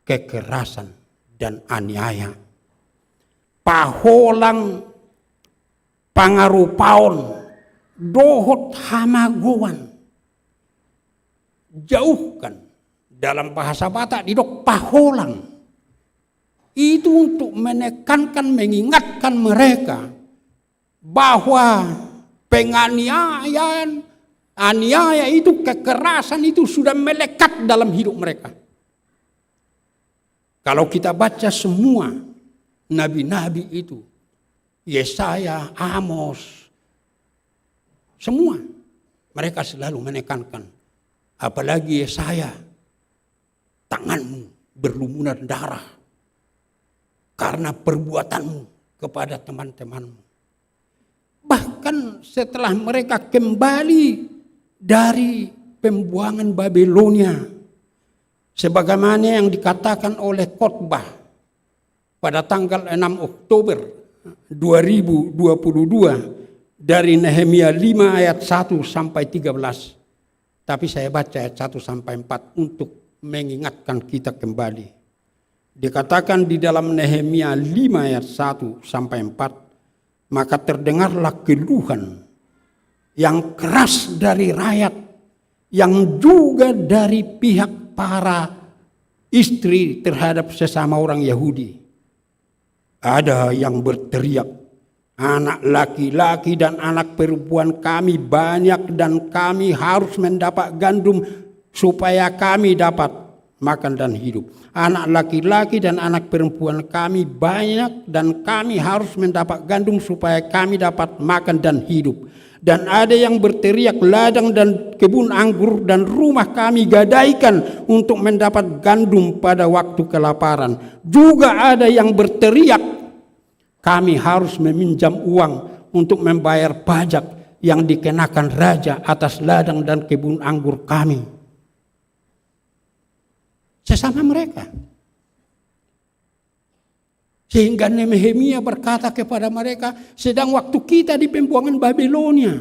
kekerasan dan aniaya. Paholang pangarupaon, dohot hamagowan. Jauhkan, dalam bahasa Batak didok paholang. Itu untuk menekankan, mengingatkan mereka bahwa penganiayaan, aniaya itu, kekerasan itu sudah melekat dalam hidup mereka. Kalau kita baca semua nabi-nabi itu, Yesaya, Amos, semua mereka selalu menekankan. Apalagi Yesaya, tanganmu berlumuran darah karena perbuatanmu kepada teman-temanmu. Bahkan setelah mereka kembali dari pembuangan Babilonia, sebagaimana yang dikatakan oleh khotbah pada tanggal 6 Oktober 2022 dari Nehemia 5 ayat 1 sampai 13. Tapi saya baca ayat 1 sampai 4 untuk mengingatkan kita kembali. Dikatakan di dalam Nehemia 5 ayat 1 sampai 4. Maka terdengarlah keluhan yang keras dari rakyat, yang juga dari pihak para istri terhadap sesama orang Yahudi. Ada yang berteriak, anak laki-laki dan anak perempuan kami banyak dan kami harus mendapat gandum supaya kami dapat makan dan hidup. Anak laki-laki dan anak perempuan kami banyak dan kami harus mendapat gandum supaya kami dapat makan dan hidup. Dan ada yang berteriak, ladang dan kebun anggur dan rumah kami gadaikan untuk mendapat gandum pada waktu kelaparan. Juga ada yang berteriak, kami harus meminjam uang untuk membayar pajak yang dikenakan raja atas ladang dan kebun anggur kami. Sesama mereka. Sehingga Nehemia berkata kepada mereka, sedang waktu kita di pembuangan Babilonia,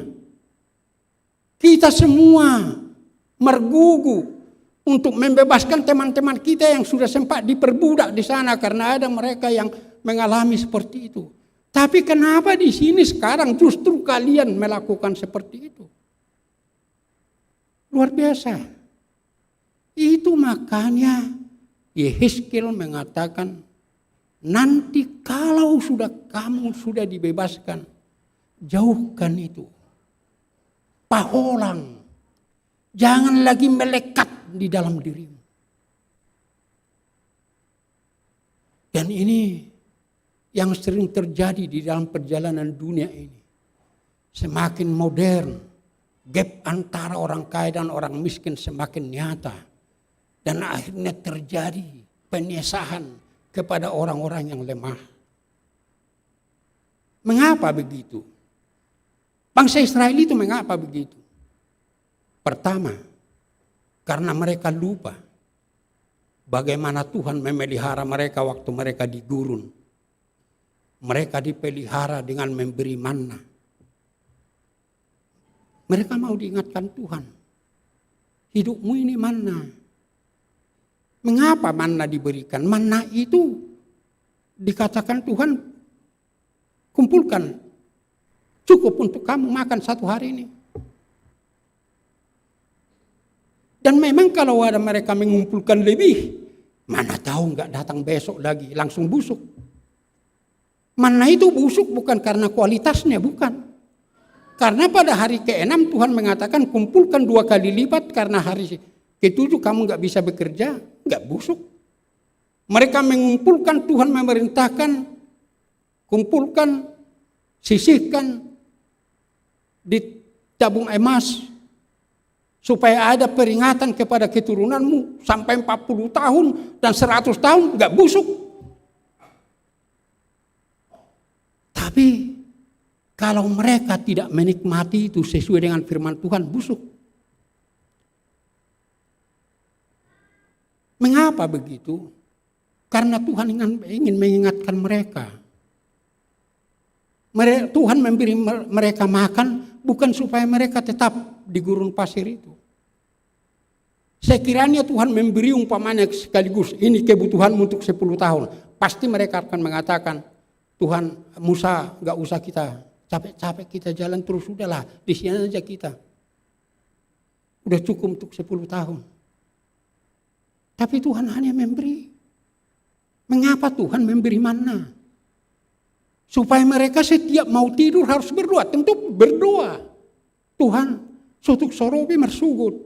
kita semua mergugu untuk membebaskan teman-teman kita yang sudah sempat diperbudak di sana karena ada mereka yang mengalami seperti itu. Tapi kenapa di sini sekarang justru kalian melakukan seperti itu? Luar biasa. Itu makanya Yehezkiel mengatakan, nanti kalau kamu sudah dibebaskan, jauhkan itu. Paholang. Jangan lagi melekat di dalam dirimu. Dan ini yang sering terjadi di dalam perjalanan dunia ini. Semakin modern, gap antara orang kaya dan orang miskin semakin nyata. Dan akhirnya terjadi penyesahan kepada orang-orang yang lemah. Mengapa begitu? Bangsa Israel itu mengapa begitu? Pertama, karena mereka lupa bagaimana Tuhan memelihara mereka waktu mereka di gurun. Mereka dipelihara dengan memberi manna. Mereka mau diingatkan Tuhan. Hidupmu ini manna. Mengapa manna diberikan? Manna itu dikatakan Tuhan, kumpulkan, cukup untuk kamu makan satu hari ini. Dan memang kalau ada mereka mengumpulkan lebih, mana tahu nggak datang besok lagi, langsung busuk. Manna itu busuk bukan karena kualitasnya, bukan. Karena pada hari ke-6 Tuhan mengatakan kumpulkan 2 kali lipat, karena hari ke-7 kamu nggak bisa bekerja, nggak busuk. Mereka mengumpulkan, Tuhan memerintahkan, kumpulkan, sisihkan di tabung emas, supaya ada peringatan kepada keturunanmu sampai 40 tahun dan 100 tahun nggak busuk. Tapi kalau mereka tidak menikmati itu sesuai dengan firman Tuhan, busuk. Mengapa begitu? Karena Tuhan ingin mengingatkan mereka. Tuhan memberi mereka makan bukan supaya mereka tetap di gurun pasir itu. Sekiranya Tuhan memberi umpamanya sekaligus, ini kebutuhanmu untuk 10 tahun. Pasti mereka akan mengatakan, Tuhan, Musa gak usah kita capek-capek, kita jalan terus, sudahlah di sini aja kita. Udah cukup untuk 10 tahun. Tapi Tuhan hanya memberi. Mengapa Tuhan memberi manna? Supaya mereka setiap mau tidur harus berdoa. Tentu berdoa. Tuhan, sutuk sorobi mersugud.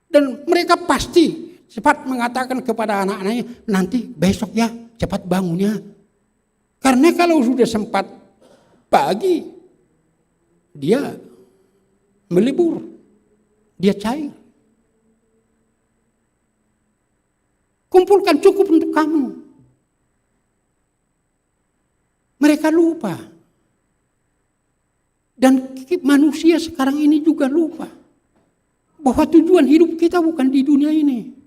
Dan mereka pasti cepat mengatakan kepada anak-anaknya, nanti besok ya cepat bangunnya. Karena kalau sudah sempat pagi, dia melebur, dia cair. Kumpulkan cukup untuk kamu. Mereka lupa. Dan manusia sekarang ini juga lupa bahwa tujuan hidup kita bukan di dunia ini.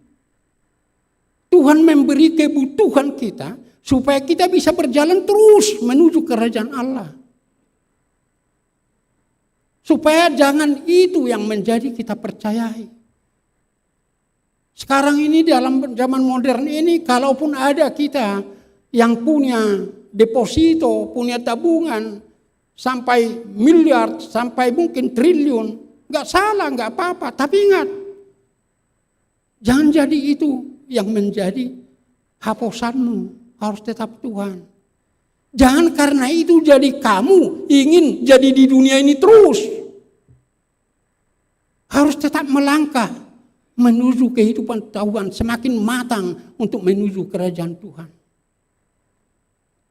Tuhan memberi kebutuhan kita supaya kita bisa berjalan terus menuju kerajaan Allah. Supaya jangan itu yang menjadi kita percayai. Sekarang ini dalam zaman modern ini, kalaupun ada kita yang punya deposito, punya tabungan sampai miliar, sampai mungkin triliun, nggak salah, nggak apa-apa. Tapi ingat, jangan jadi itu yang menjadi hapusanmu. harus tetap Tuhan. Jangan karena itu jadi kamu ingin jadi di dunia ini terus. Harus tetap melangkah menuju kehidupan Tuhan, semakin matang untuk menuju kerajaan Tuhan.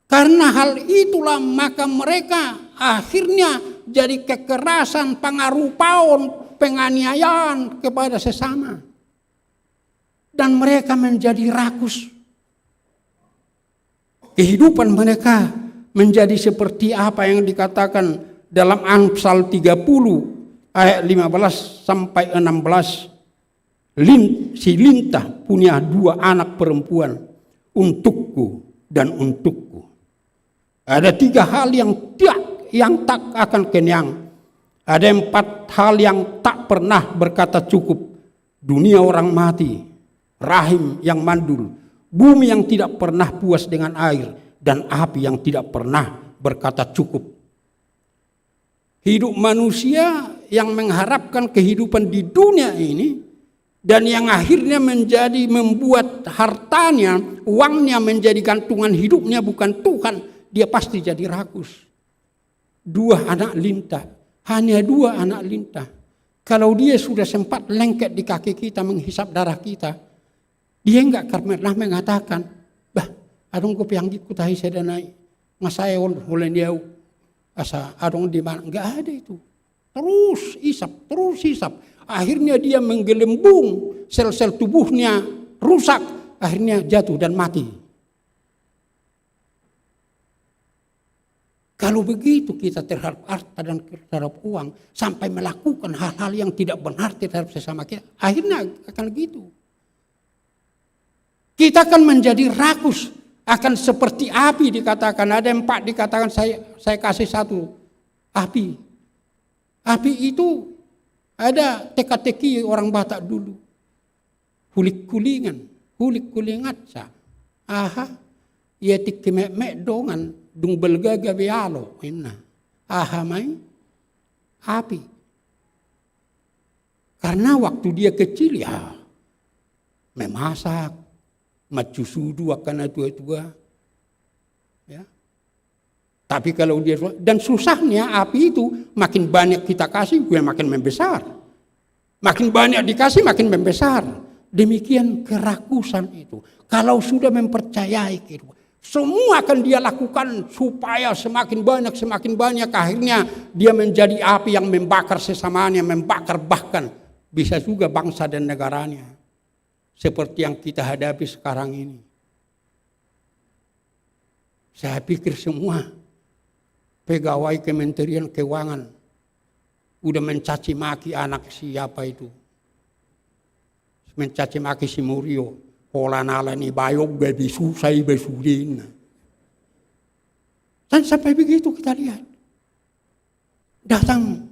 Karena hal itulah maka mereka akhirnya jadi kekerasan, pengaruh paon, penganiayaan kepada sesama. Dan mereka menjadi rakus. Kehidupan mereka menjadi seperti apa yang dikatakan dalam Amsal 30 ayat 15 sampai 16. Si Lintah punya 2 anak perempuan, untukku dan untukku. Ada 3 hal yang tak akan kenyang. Ada 4 hal yang tak pernah berkata cukup. Dunia orang mati, rahim yang mandul, bumi yang tidak pernah puas dengan air, dan api yang tidak pernah berkata cukup. Hidup manusia yang mengharapkan kehidupan di dunia ini, dan yang akhirnya membuat hartanya, uangnya menjadi gantungan hidupnya bukan Tuhan, dia pasti jadi rakus. 2 anak lintah, hanya 2 anak lintah. Kalau dia sudah sempat lengket di kaki kita menghisap darah kita, dia enggak pernah mengatakan, bah, adong ko piang di kutahi sedanai, masaya oleh dia, asa adong di mana, enggak ada itu. Terus hisap. Akhirnya dia menggelembung, sel-sel tubuhnya rusak, akhirnya jatuh dan mati. Kalau begitu kita terhadap harta dan terhadap uang, sampai melakukan hal-hal yang tidak benar terhadap sesama kita, akhirnya akan gitu. Kita akan menjadi rakus, akan seperti api dikatakan. Ada 4 dikatakan saya kasih 1 api. Api itu ada teka-teki orang Batak dulu. Hulik kulingat sa. Aha, ia tikmek dongan dung belgaga bealo inna. Aha mai api. Karena waktu dia kecil ya memasak, macusudu akan tua-tua. Ya. Tapi kalau dia, dan susahnya api itu makin banyak kita kasih, gue makin membesar. Makin banyak dikasih, makin membesar. Demikian kerakusan itu. Kalau sudah mempercayai itu, semua akan dia lakukan supaya semakin banyak. Akhirnya dia menjadi api yang membakar sesamanya, membakar bahkan bisa juga bangsa dan negaranya. Seperti yang kita hadapi sekarang ini. Saya pikir semua pegawai Kementerian Keuangan udah mencaci maki anak siapa itu. Mencaci maki si Murio. Holanala ni bayog gabi susai besudin. Dan sampai begitu kita lihat. Datang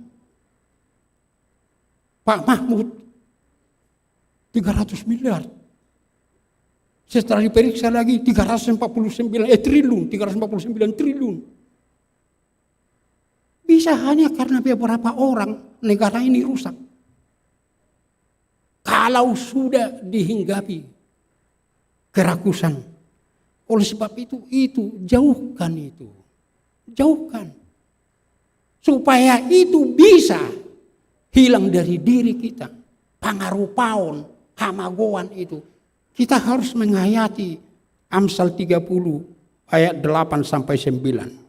Pak Mahmud 300 miliar. Setelah diperiksa lagi 349 triliun. Bisa hanya karena beberapa orang negara ini rusak. Kalau sudah dihinggapi kerakusan. Oleh sebab itu jauhkan itu. Jauhkan. Supaya itu bisa hilang dari diri kita. Pengaruh paon, hamagoan itu. Kita harus menghayati Amsal 30 ayat 8 sampai 9.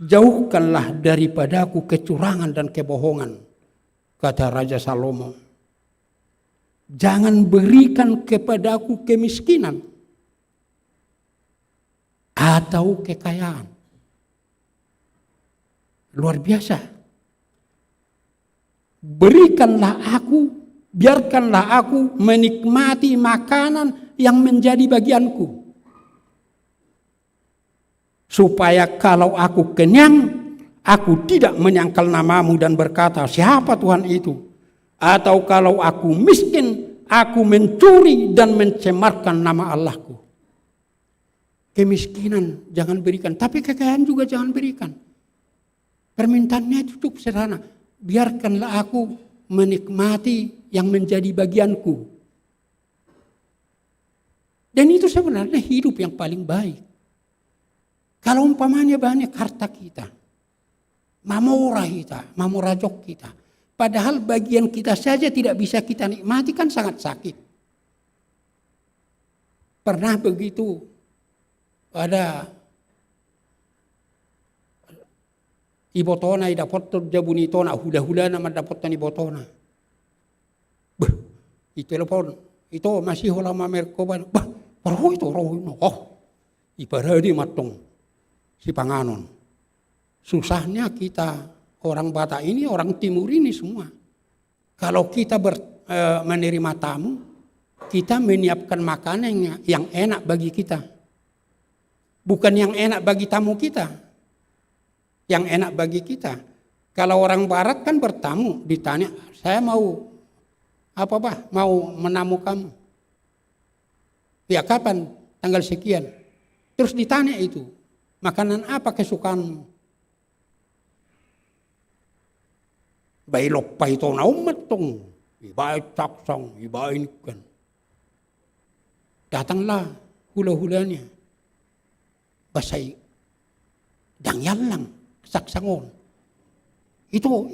Jauhkanlah daripadaku kecurangan dan kebohongan, kata Raja Salomo. Jangan berikan kepadaku kemiskinan atau kekayaan. Luar biasa. Biarkanlah aku menikmati makanan yang menjadi bagianku. Supaya kalau aku kenyang, aku tidak menyangkal namamu dan berkata, siapa Tuhan itu? Atau kalau aku miskin, aku mencuri dan mencemarkan nama Allahku. Kemiskinan jangan berikan, tapi kekayaan juga jangan berikan. Permintaannya itu cukup sederhana. Biarkanlah aku menikmati yang menjadi bagianku. Dan itu sebenarnya hidup yang paling baik. Kalau umpamanya banyak harta kita, mamorah kita, mamorajok kita. Padahal bagian kita saja tidak bisa kita nikmati, kan sangat sakit. Pernah begitu, ada ibotona dapat jabunitona, hula-hula nama dapat ibotona. Itu telepon, itu masih lama merkoban. Roh itu, ibarat matong si Panganon. Susahnya kita orang Batak ini, orang Timur ini semua. Kalau kita menerima tamu, kita menyiapkan makanan yang enak bagi kita. Bukan yang enak bagi tamu kita. Yang enak bagi kita. Kalau orang Barat kan bertamu, ditanya, saya mau mau menamu kamu. Ya kapan? Tanggal sekian. Terus ditanya itu, makanan apa kesukaanmu? Bailok pa ito na umatong, iba taksang, iba ikan. Datanglah hula-hulanya. Basay, dangyal lang, saksangon. Itu,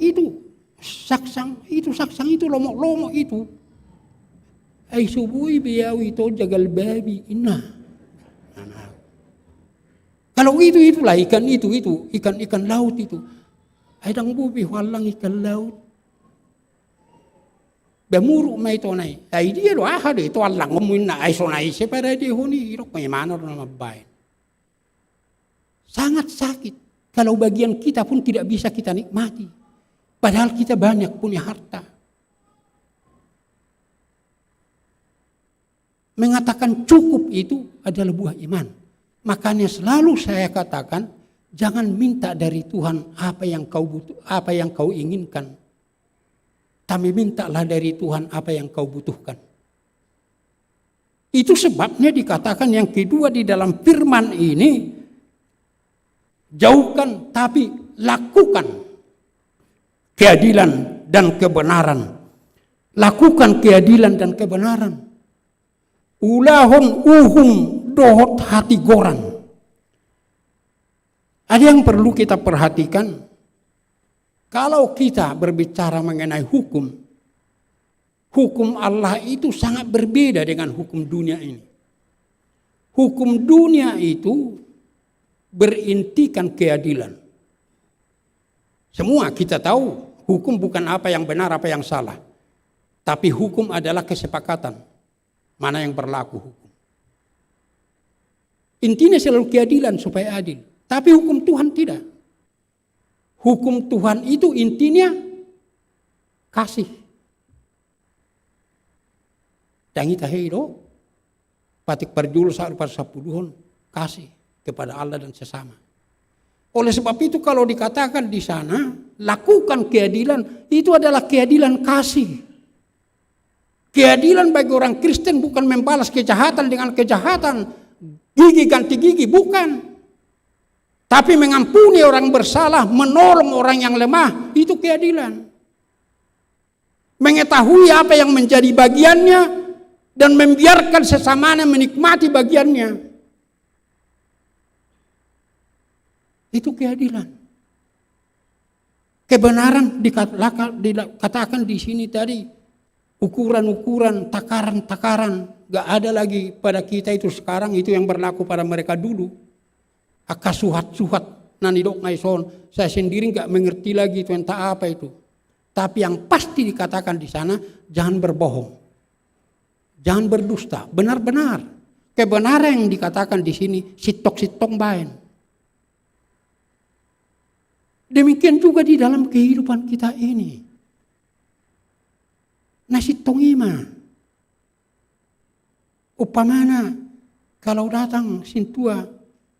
saksang itu, lomok-lomok itu. Ay subuhi biyaw ito, jagal babi, ina. Kalau itulah ikan itu, ikan laut itu. Ay dang bubi, walang ikan laut. Bemuruk may ito na ay dia do ahad ito alang umuin na ay sonay siya para di huni irok may manor na mabayan. Sangat sakit kalau bagian kita pun tidak bisa kita nikmati. Padahal kita banyak punya harta. Mengatakan cukup itu adalah buah iman. Makanya selalu saya katakan jangan minta dari Tuhan apa yang kau butuh, apa yang kau inginkan. Tapi mintalah dari Tuhan apa yang kau butuhkan. Itu sebabnya dikatakan yang kedua di dalam firman ini, jauhkan tapi lakukan keadilan dan kebenaran. Lakukan keadilan dan kebenaran. Ulahon uhum dohot hati goran. Ada yang perlu kita perhatikan. Kalau kita berbicara mengenai hukum Allah itu sangat berbeda dengan hukum dunia ini. Hukum dunia itu berintikan keadilan. Semua kita tahu hukum bukan apa yang benar, apa yang salah. Tapi hukum adalah kesepakatan. Mana yang berlaku hukum. Intinya selalu keadilan supaya adil. Tapi hukum Tuhan tidak. Hukum Tuhan itu intinya kasih. Dan kita hidup patik perjul saat persapuluhon kasih kepada Allah dan sesama. Oleh sebab itu kalau dikatakan di sana lakukan keadilan, itu adalah keadilan kasih. Keadilan bagi orang Kristen bukan membalas kejahatan dengan kejahatan, gigi ganti gigi, bukan. Tapi mengampuni orang bersalah, menolong orang yang lemah, itu keadilan. Mengetahui apa yang menjadi bagiannya dan membiarkan sesamanya menikmati bagiannya. Itu keadilan. Kebenaran dikatakan di sini tadi, ukuran-ukuran, takaran-takaran, gak ada lagi pada kita itu sekarang, itu yang berlaku pada mereka dulu. Aka suhat-suhat nanidok ngaison. Saya sendiri nggak mengerti lagi itu entah apa itu. Tapi yang pasti dikatakan di sana, jangan berbohong, jangan berdusta, benar-benar. Kebenaran yang dikatakan di sini, sitok-sitok bain. Demikian juga di dalam kehidupan kita ini. Nasi tongima. Upamana kalau datang sintua,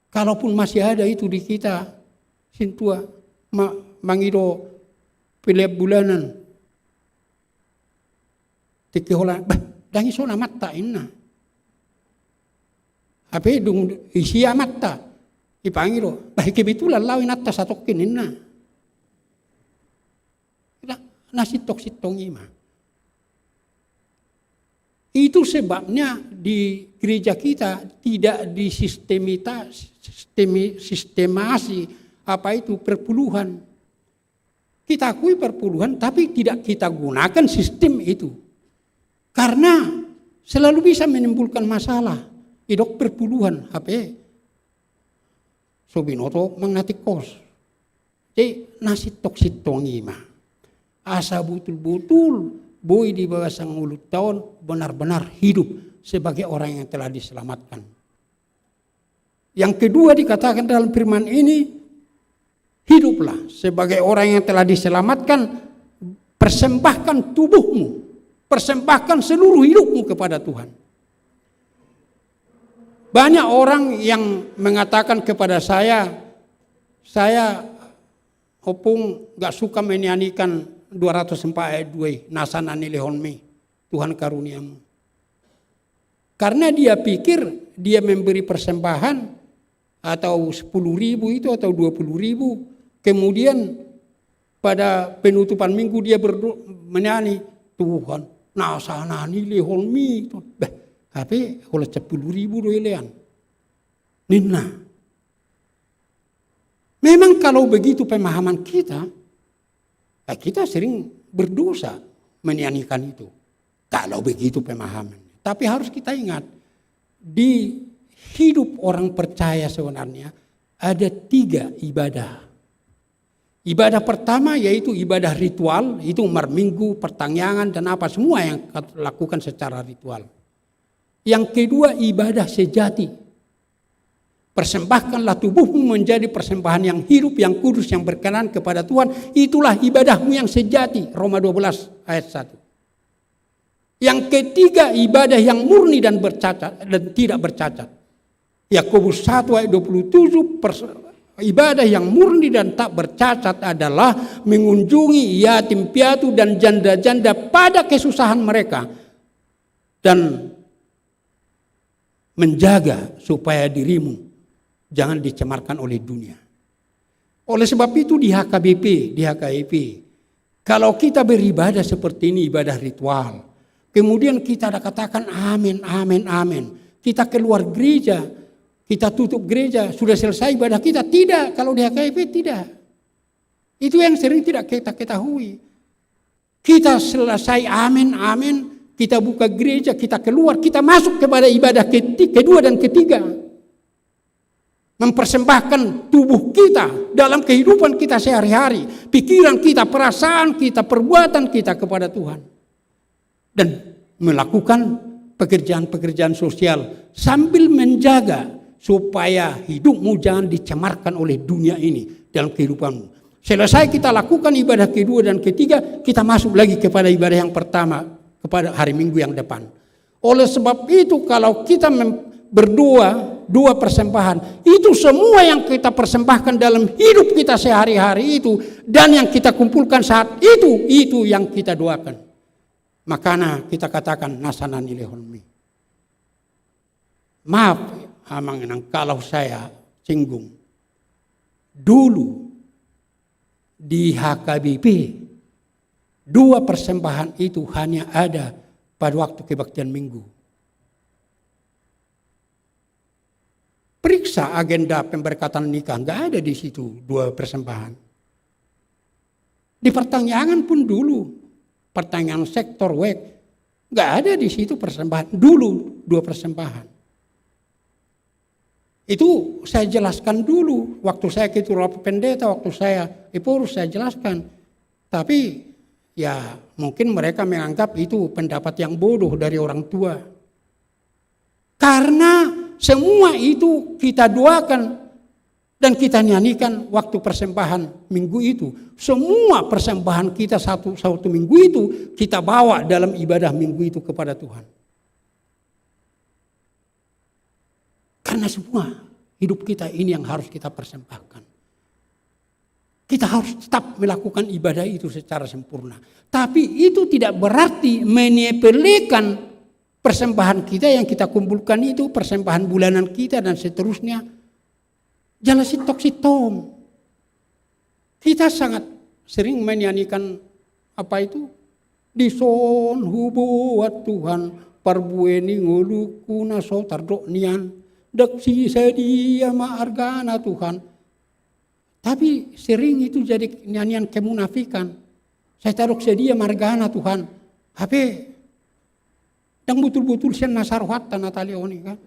kalaupun masih ada itu di kita, sintua, mangido pilih bulanan, tikiholan, dangi sona mata inna, apa dung isia mata, ipangiro, bahikibitulan lawin atas satokin inna, nasi tok sitong ima. Itu sebabnya di gereja kita tidak sistemasi perpuluhan. Kita akui perpuluhan tapi tidak kita gunakan sistem itu. Karena selalu bisa menimbulkan masalah. Idok perpuluhan HP. Sobinoto mengnati kos. Jadi nasi toksit tongi mah. Asa betul-betul boy di bawah 10 tahun benar-benar hidup sebagai orang yang telah diselamatkan. Yang kedua dikatakan dalam firman ini, hiduplah sebagai orang yang telah diselamatkan, persembahkan tubuhmu, persembahkan seluruh hidupmu kepada Tuhan. Banyak orang yang mengatakan kepada saya Opung gak suka menyanyikan 204 ayat 2, nasanani lehonme, Tuhan karuniamu. Karena dia pikir dia memberi persembahan atau 10.000 itu atau 20.000, kemudian pada penutupan minggu dia menyanyi, Tuhan nasanani lehonme. Tapi kalau 10.000 doilean. Nina. Memang kalau begitu pemahaman kita sering berdosa menyanyikan itu. Kalau begitu pemahaman. Tapi harus kita ingat, di hidup orang percaya sebenarnya ada 3 ibadah. Ibadah pertama yaitu ibadah ritual, itu Minggu, pertangyangan dan apa semua yang kita lakukan secara ritual. Yang kedua ibadah sejati. Persembahkanlah tubuhmu menjadi persembahan yang hidup, yang kudus, yang berkenan kepada Tuhan. Itulah ibadahmu yang sejati. Roma 12 ayat 1. Yang ketiga ibadah yang murni dan bercacat dan tidak bercacat. Yakobus 1 ayat 27, ibadah yang murni dan tak bercacat adalah mengunjungi yatim piatu dan janda-janda pada kesusahan mereka. Dan menjaga supaya dirimu jangan dicemarkan oleh dunia. Oleh sebab itu di HKBP, di HKIP, kalau kita beribadah seperti ini, ibadah ritual, kemudian kita ada katakan amin, amin, amin. Kita keluar gereja, kita tutup gereja, sudah selesai ibadah kita. Tidak, kalau di HKIP tidak. Itu yang sering tidak kita ketahui. Kita selesai amin, amin, kita buka gereja, kita keluar, kita masuk kepada ibadah kedua dan ketiga. Mempersembahkan tubuh kita dalam kehidupan kita sehari-hari. Pikiran kita, perasaan kita, perbuatan kita kepada Tuhan. Dan melakukan pekerjaan-pekerjaan sosial sambil menjaga supaya hidupmu jangan dicemarkan oleh dunia ini dalam kehidupanmu. Selesai kita lakukan ibadah kedua dan ketiga, kita masuk lagi kepada ibadah yang pertama, kepada hari Minggu yang depan. Oleh sebab itu kalau kita berdoa, 2 persembahan, itu semua yang kita persembahkan dalam hidup kita sehari-hari itu, dan yang kita kumpulkan saat itu yang kita doakan. Makanya kita katakan nasanani lehonmi. Maaf, amangenang kalau saya singgung. Dulu di HKBP 2 persembahan itu hanya ada pada waktu kebaktian Minggu. Periksa agenda pemberkatan nikah, nggak ada di situ 2 persembahan. Di pertangyangan pun dulu, pertangyangan sektor WEK, nggak ada di situ persembahan. Dulu 2 persembahan. Itu saya jelaskan dulu, waktu saya ketua pendeta, waktu saya Epurus saya jelaskan. Tapi ya mungkin mereka menganggap itu pendapat yang bodoh dari orang tua. Karena semua itu kita doakan dan kita nyanyikan waktu persembahan Minggu itu. Semua persembahan kita satu Minggu itu kita bawa dalam ibadah Minggu itu kepada Tuhan. Karena semua hidup kita ini yang harus kita persembahkan. Kita harus tetap melakukan ibadah itu secara sempurna. Tapi itu tidak berarti menyepelekan persembahan kita yang kita kumpulkan itu, persembahan bulanan kita dan seterusnya. Jangan sitok-sitom. Kita sangat sering menyanyikan apa itu? Di son hubuat Tuhan parbueni ngulu kuna so tardok nian dak si sedia maargana Tuhan. Tapi sering itu jadi nyanyian kemunafikan. Saya taruh sedia margana Tuhan. Tapi dan betul-betul sen nasarwatan Natalioni kan.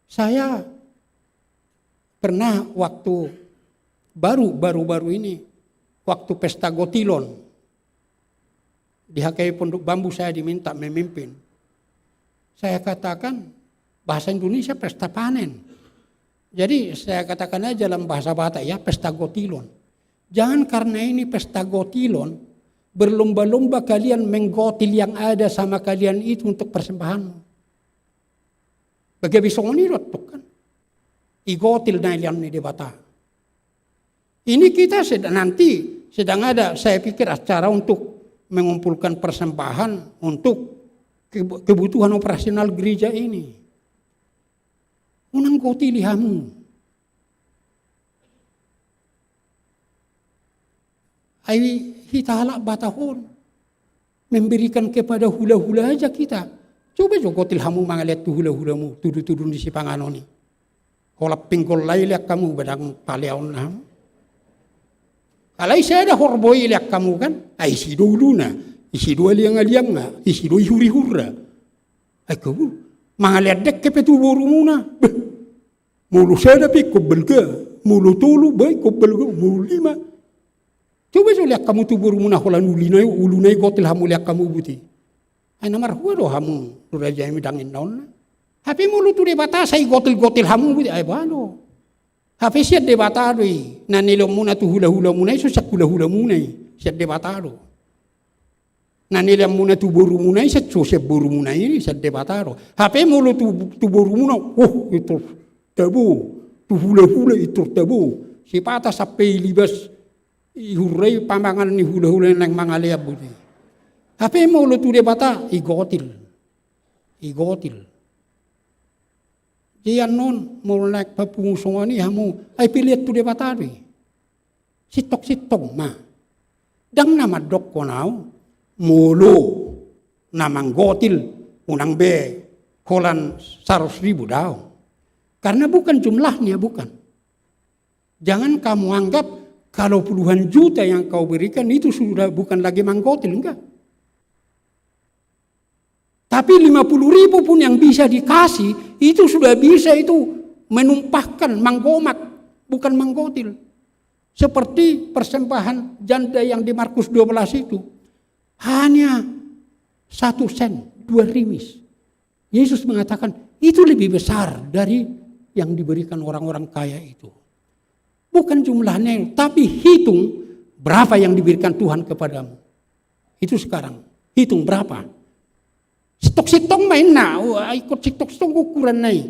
Saya pernah waktu baru ini waktu pesta Gotilon di HKI Pondok Bambu saya diminta memimpin. Saya katakan bahasa Indonesia pesta panen. Jadi saya katakan aja dalam bahasa Batak ya pesta Gotilon. Jangan karena ini pesta Gotilon berlomba-lomba kalian menggotil yang ada sama kalian itu untuk persembahanmu. Bagaimana bisa ini rotok kan? Igotil na ilian ni debata. Ini kita sedang ada saya pikir acara untuk mengumpulkan persembahan untuk kebutuhan operasional gereja ini. Unang gotili hamu. Ai hitala batahon memberikan kepada hula-hula aja kita. Coba gotil hamu mangaliat tu hula-hulamu tudu-tudu di si panganoni. Holap pinggol lailak kamu badang paleon ham. Alai saya ada horboi liak kamu kan? Ai si dulu na, isi dua liang na, isi dua huri-hura. Ai kau mangaliat dek kepetu borumuna. Mulu saya tapi kobelga, mulu tolu baik kobelga, mulu lima. Coba lihat kamu tu borumuna holan ulinai, ulunai gotil hamu liak kamu buti. Ai namar huwa do hamu, raja yang midangin naon. Hapi mulu tu debata sai gotil hamu buti ai bano. Hapi siat debata doi, nanilo muna tu hula-hula munai so sak hula-hula munai, siat debata do. Nanilo muna tu boru munai sak so siat boru munai ini siat debata do. Hapi mulu tu boru muna, oh itu tabu, tu hula-hula itu tabu. Si patah sampai libas ihurai pamangan ni hula-hula nang mangalea budi. Hape mau lu tu debata igotil. Jian non mau naik papungusong ni hamu ai pilihat tu debata ri. Sitok mah. Dang nama dok konau mulu namang gotil unang be holan 100.000 daw. Karena bukan jumlahnya bukan. Jangan kamu anggap kalau puluhan juta yang kau berikan itu sudah bukan lagi manggotil, enggak. Tapi 50.000 pun yang bisa dikasih, itu sudah bisa itu menumpahkan manggomak, bukan manggotil. Seperti persembahan janda yang di Markus 12 itu. Hanya 1 sen, 2 rimis. Yesus mengatakan, itu lebih besar dari yang diberikan orang-orang kaya itu. Bukan jumlahnya, tapi hitung berapa yang diberikan Tuhan kepadamu. Itu sekarang, hitung berapa. Stok-stok main na, ikut stok-stok ukuran nai.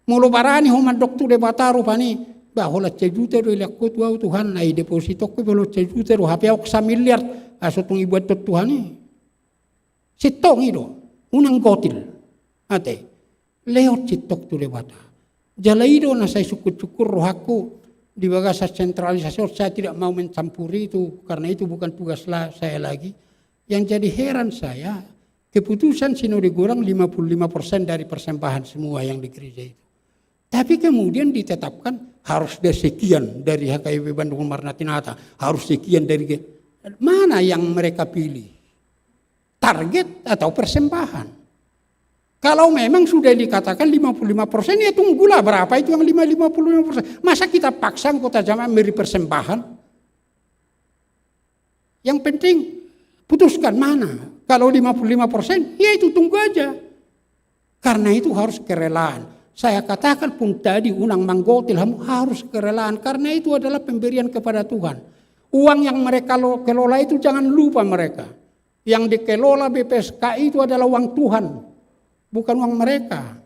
Mulu barani homan dokter de bataro pani, bahola cejuta do ilakut wau Tuhan nai deposito ko belo cejuta do hape ok 1 miliar asotong ibuat Tuhan ni. Sitong itu, unang gotil. Ate, lewat sitok tu lewata. Jalaido na saya syukur-syukur rohaku di bagasa sentralisasi, saya tidak mau mencampuri itu karena itu bukan tugas saya lagi. Yang jadi heran saya, keputusan sinode Gorang 55% dari persembahan semua yang di gereja itu. Tapi kemudian ditetapkan harus ada sekian dari HKIP Bandung Marnatinata, harus sekian dari mana yang mereka pilih? Target atau persembahan? Kalau memang sudah dikatakan 55%, ya tunggulah berapa itu yang 55%. Masa kita paksa kota jamaah memberi persembahan? Yang penting putuskan mana. Kalau 55%, ya itu tunggu aja. Karena itu harus kerelaan. Saya katakan pun tadi unang manggotil harus kerelaan. Karena itu adalah pemberian kepada Tuhan. Uang yang mereka kelola itu jangan lupa mereka. Yang dikelola BPSK itu adalah uang Tuhan. Bukan uang mereka.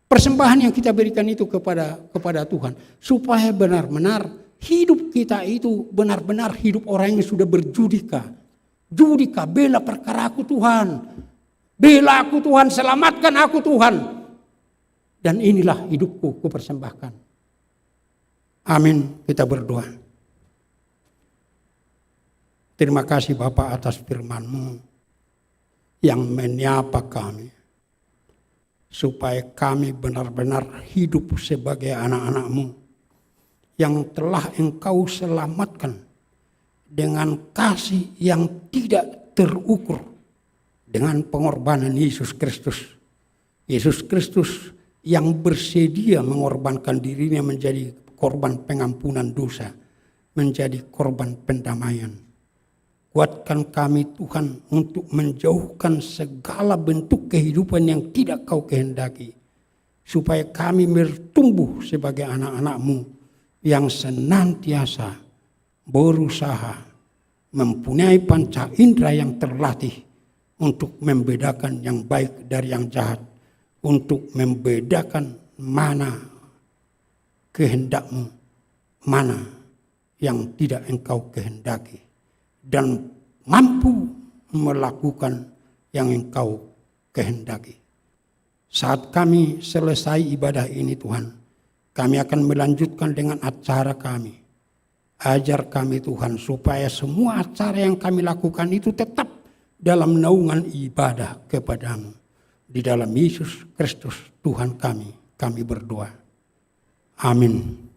Persembahan yang kita berikan itu kepada Tuhan. Supaya benar-benar hidup kita itu benar-benar hidup orang yang sudah berjudika. Judika, bela perkara aku Tuhan. Bela aku Tuhan, selamatkan aku Tuhan. Dan inilah hidupku kupersembahkan. Amin, kita berdoa. Terima kasih Bapak atas firman-Mu. yang menyapa kami, supaya kami benar-benar hidup sebagai anak-anak-Mu yang telah Engkau selamatkan dengan kasih yang tidak terukur dengan pengorbanan Yesus Kristus. Yesus Kristus yang bersedia mengorbankan dirinya menjadi korban pengampunan dosa, menjadi korban pendamaian. Kuatkan kami Tuhan untuk menjauhkan segala bentuk kehidupan yang tidak Kau kehendaki, supaya kami bertumbuh sebagai anak-anak-Mu yang senantiasa berusaha mempunyai panca indera yang terlatih untuk membedakan yang baik dari yang jahat, untuk membedakan mana kehendak-Mu, mana yang tidak Engkau kehendaki, dan mampu melakukan yang Engkau kehendaki. Saat kami selesai ibadah ini Tuhan, kami akan melanjutkan dengan acara kami. Ajar kami Tuhan supaya semua acara yang kami lakukan itu tetap dalam naungan ibadah kepada-Mu. Di dalam Yesus Kristus Tuhan kami berdoa. Amin.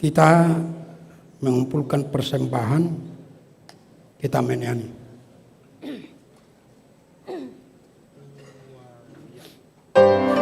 Kita mengumpulkan persembahan, kita menyanyi. Terima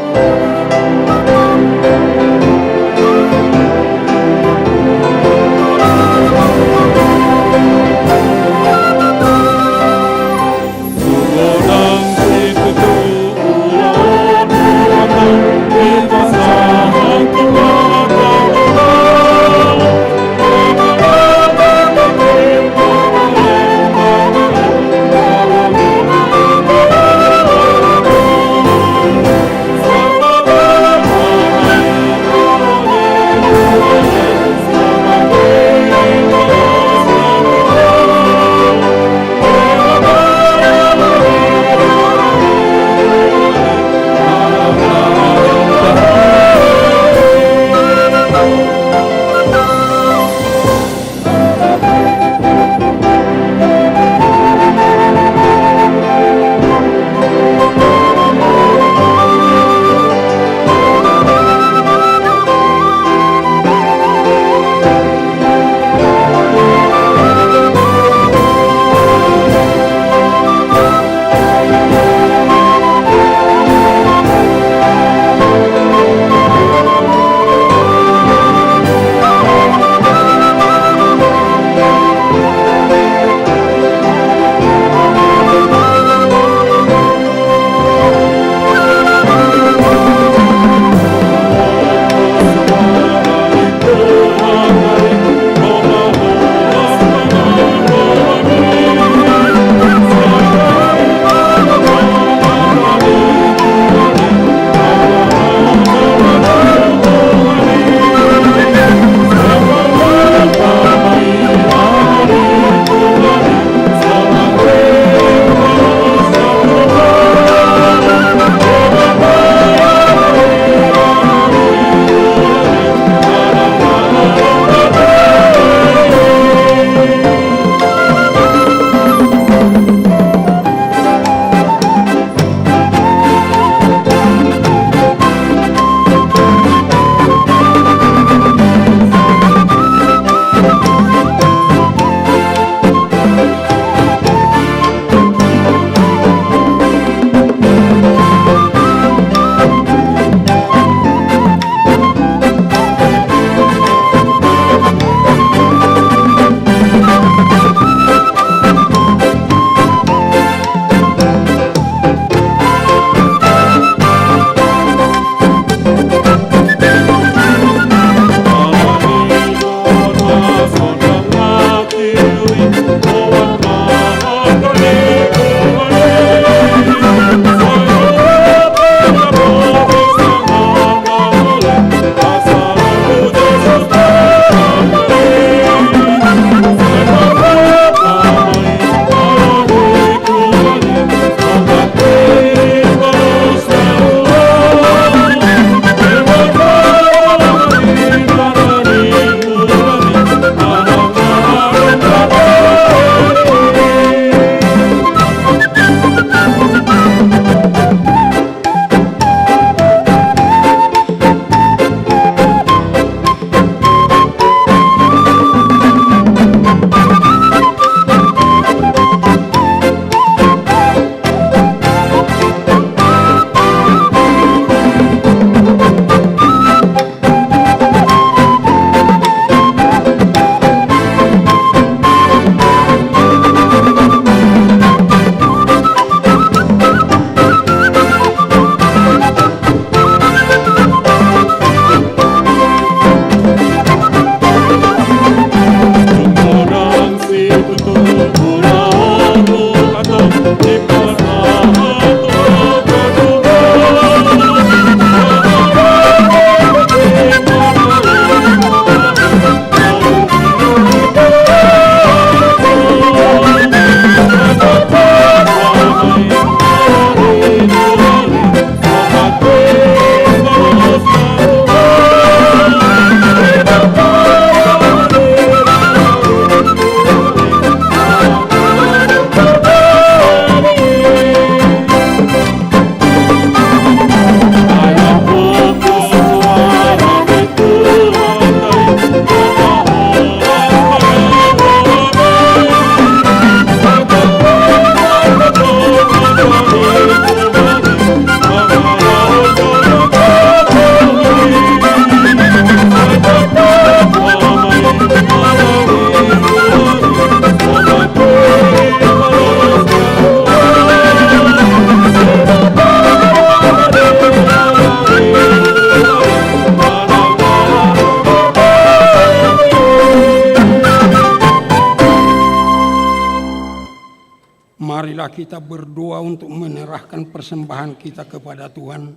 marilah kita berdoa untuk menyerahkan persembahan kita kepada Tuhan.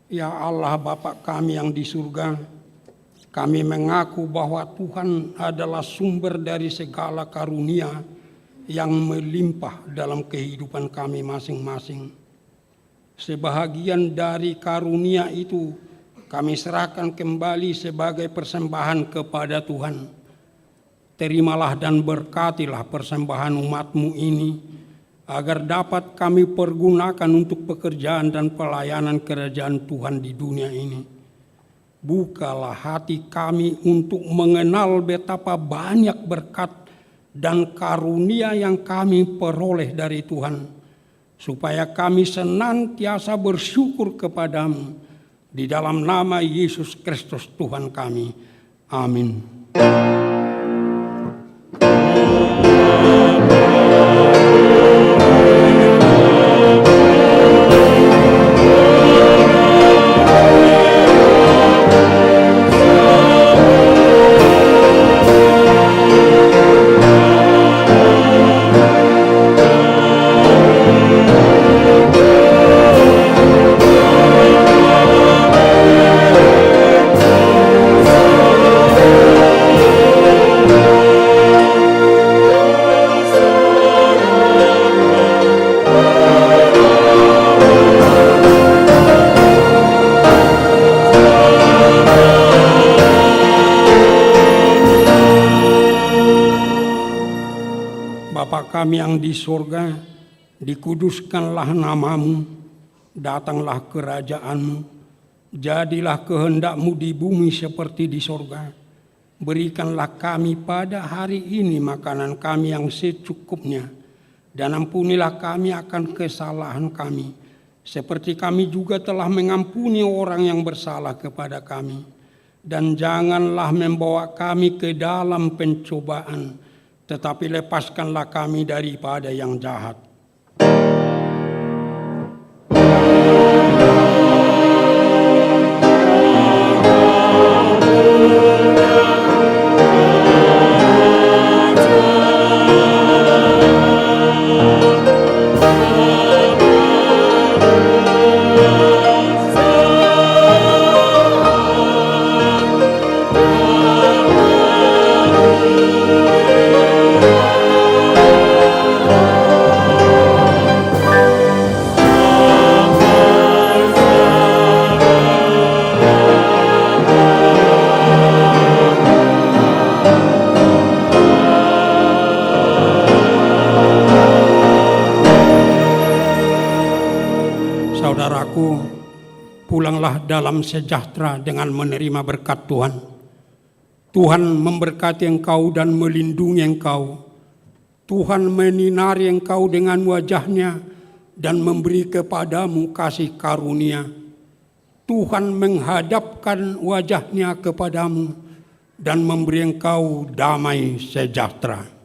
Ya Allah Bapa kami yang di surga, kami mengaku bahwa Tuhan adalah sumber dari segala karunia yang melimpah dalam kehidupan kami masing-masing. Sebahagian dari karunia itu kami serahkan kembali sebagai persembahan kepada Tuhan. Terimalah dan berkatilah persembahan umat-Mu ini, agar dapat kami pergunakan untuk pekerjaan dan pelayanan kerajaan Tuhan di dunia ini. Bukalah hati kami untuk mengenal betapa banyak berkat dan karunia yang kami peroleh dari Tuhan, supaya kami senantiasa bersyukur kepada-Mu. Di dalam nama Yesus Kristus Tuhan kami. Amin. Bapa kami yang di surga, dikuduskanlah nama-Mu, datanglah kerajaan-Mu, jadilah kehendak-Mu di bumi seperti di surga. Berikanlah kami pada hari ini makanan kami yang secukupnya, dan ampunilah kami akan kesalahan kami, seperti kami juga telah mengampuni orang yang bersalah kepada kami. Dan janganlah membawa kami ke dalam pencobaan, tetapi lepaskanlah kami daripada yang jahat. Saudaraku, pulanglah dalam sejahtera dengan menerima berkat Tuhan. Tuhan memberkati engkau dan melindungi engkau. Tuhan menyinari engkau dengan wajah-Nya dan memberi kepadamu kasih karunia. Tuhan menghadapkan wajah-Nya kepadamu dan memberi engkau damai sejahtera.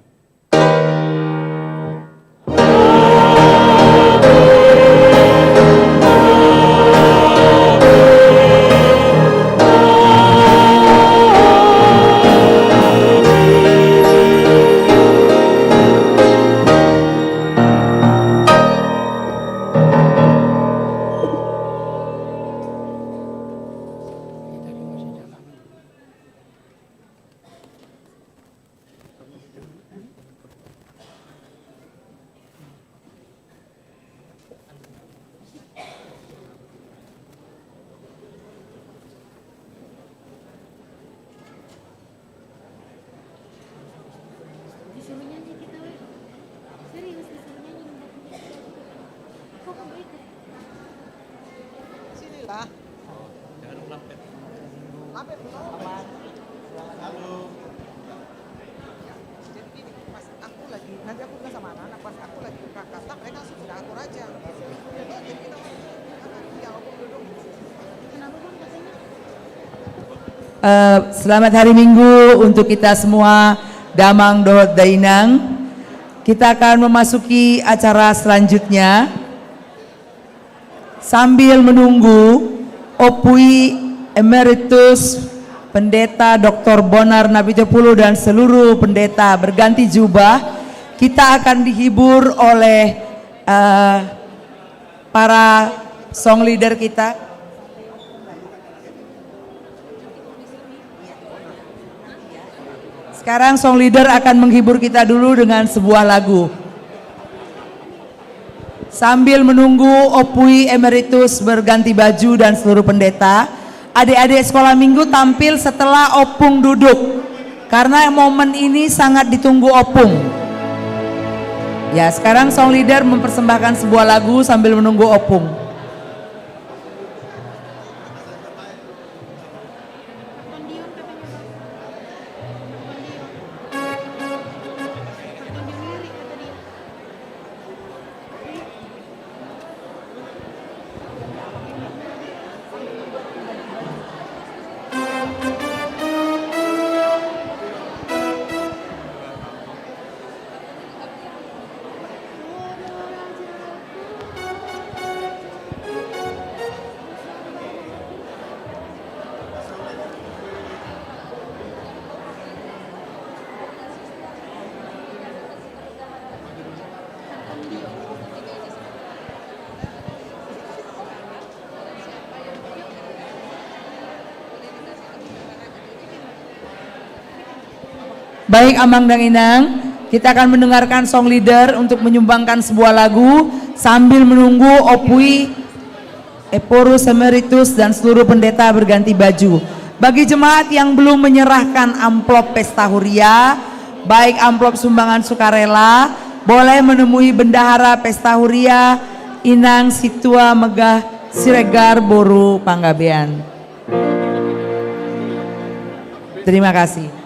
Selamat hari Minggu untuk kita semua, Damang Dohot Dainang. Kita akan memasuki acara selanjutnya. Sambil menunggu Opui Emeritus Pendeta Dr. Bonar Nabitipulu dan seluruh pendeta berganti jubah, kita akan dihibur oleh para song leader kita. Sekarang song leader akan menghibur kita dulu dengan sebuah lagu. Sambil menunggu Opui Emeritus berganti baju dan seluruh pendeta, adik-adik sekolah minggu tampil setelah Opung duduk. Karena momen ini sangat ditunggu Opung. Ya, sekarang song leader mempersembahkan sebuah lagu sambil menunggu Opung. Baik Amang dan Inang, kita akan mendengarkan song leader untuk menyumbangkan sebuah lagu sambil menunggu Opui Eporus Emeritus dan seluruh pendeta berganti baju. Bagi jemaat yang belum menyerahkan amplop pesta huria, baik amplop sumbangan sukarela, boleh menemui bendahara pesta huria Inang Situa Megah Siregar Boru Panggabean. Terima kasih.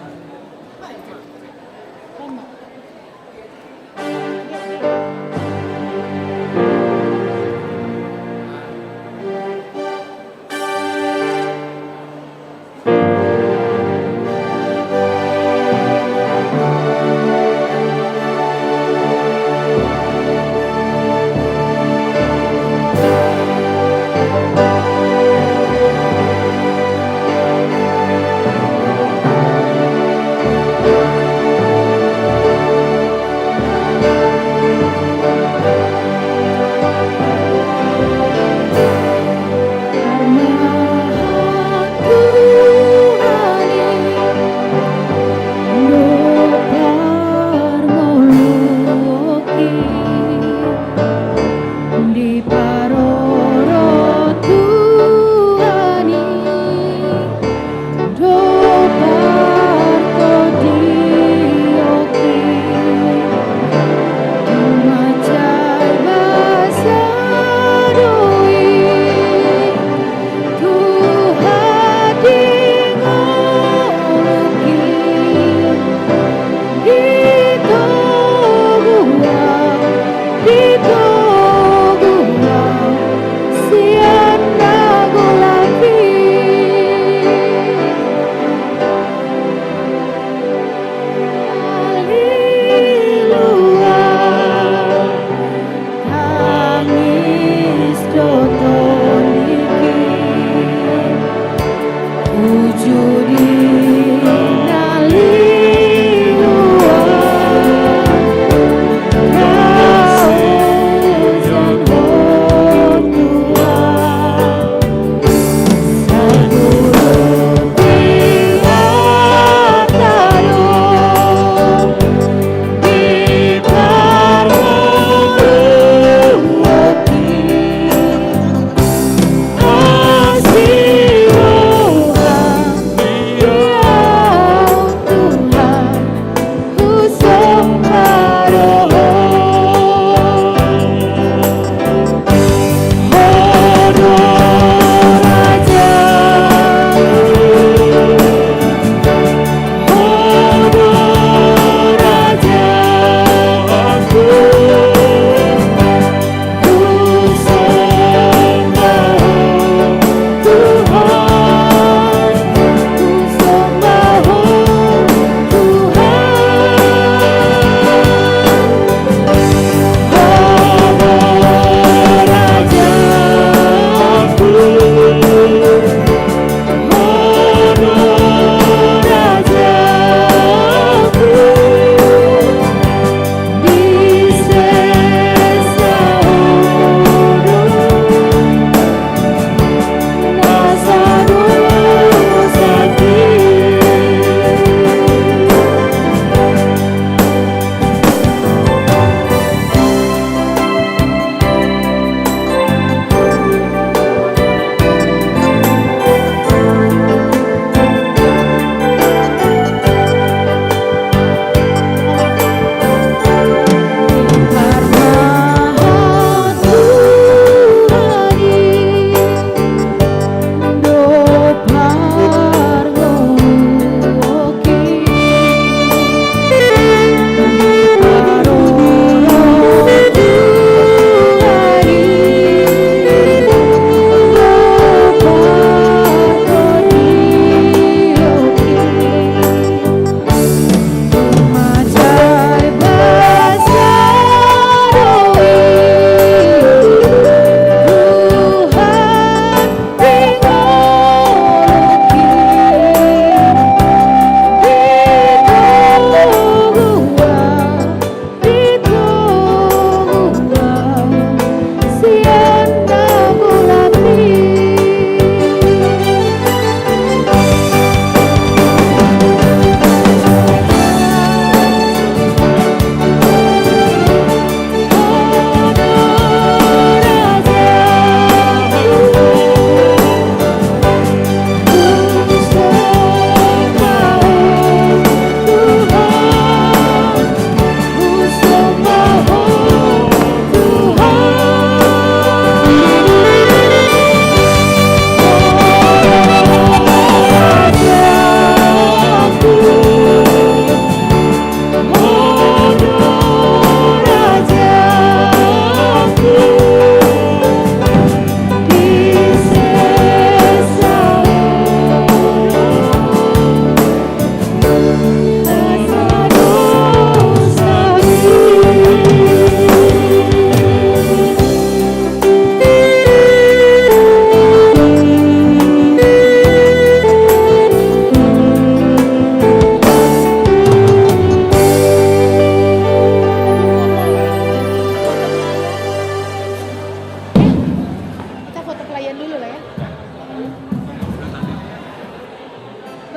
dulu lah ya.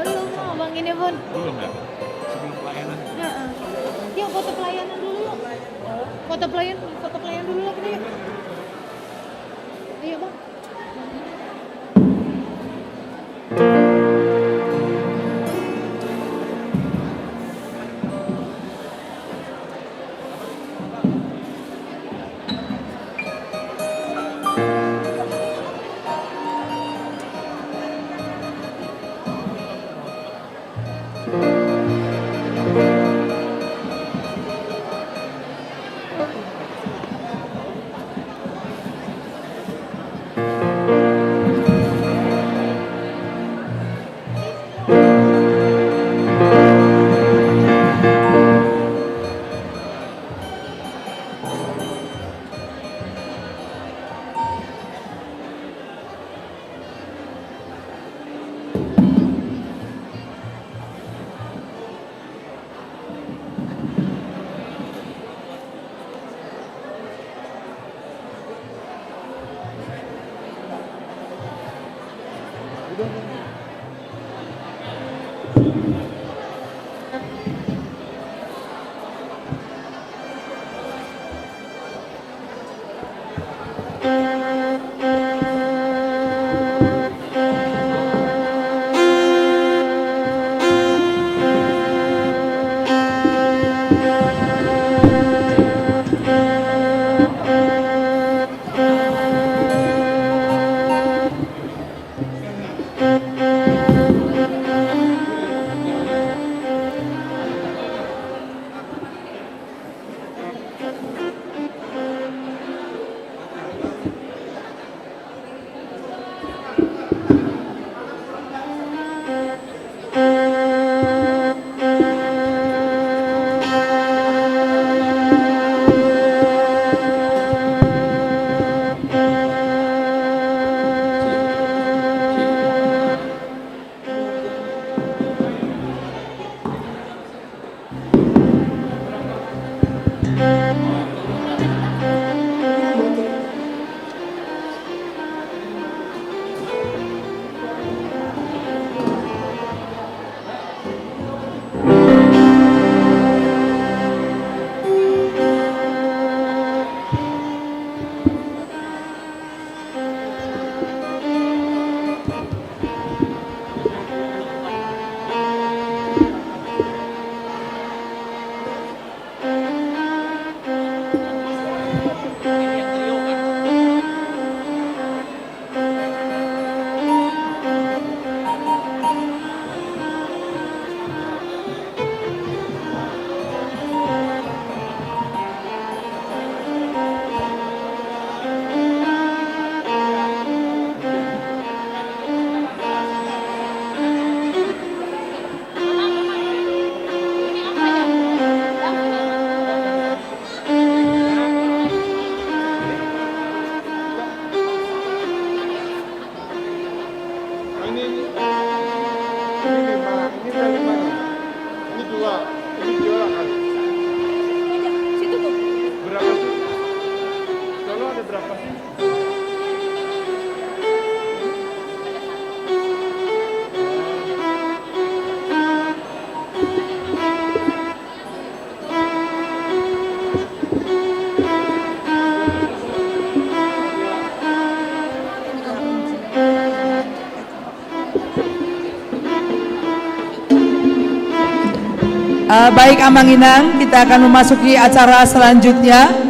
Belum mau Bang ini Bun. Belum ya? Sebelum pelayanan. Yuk foto pelayanan dulu yuk. Foto pelayan dulu lah kita yuk. Ayo Bang. Baik Amang Inang, kita akan memasuki acara selanjutnya.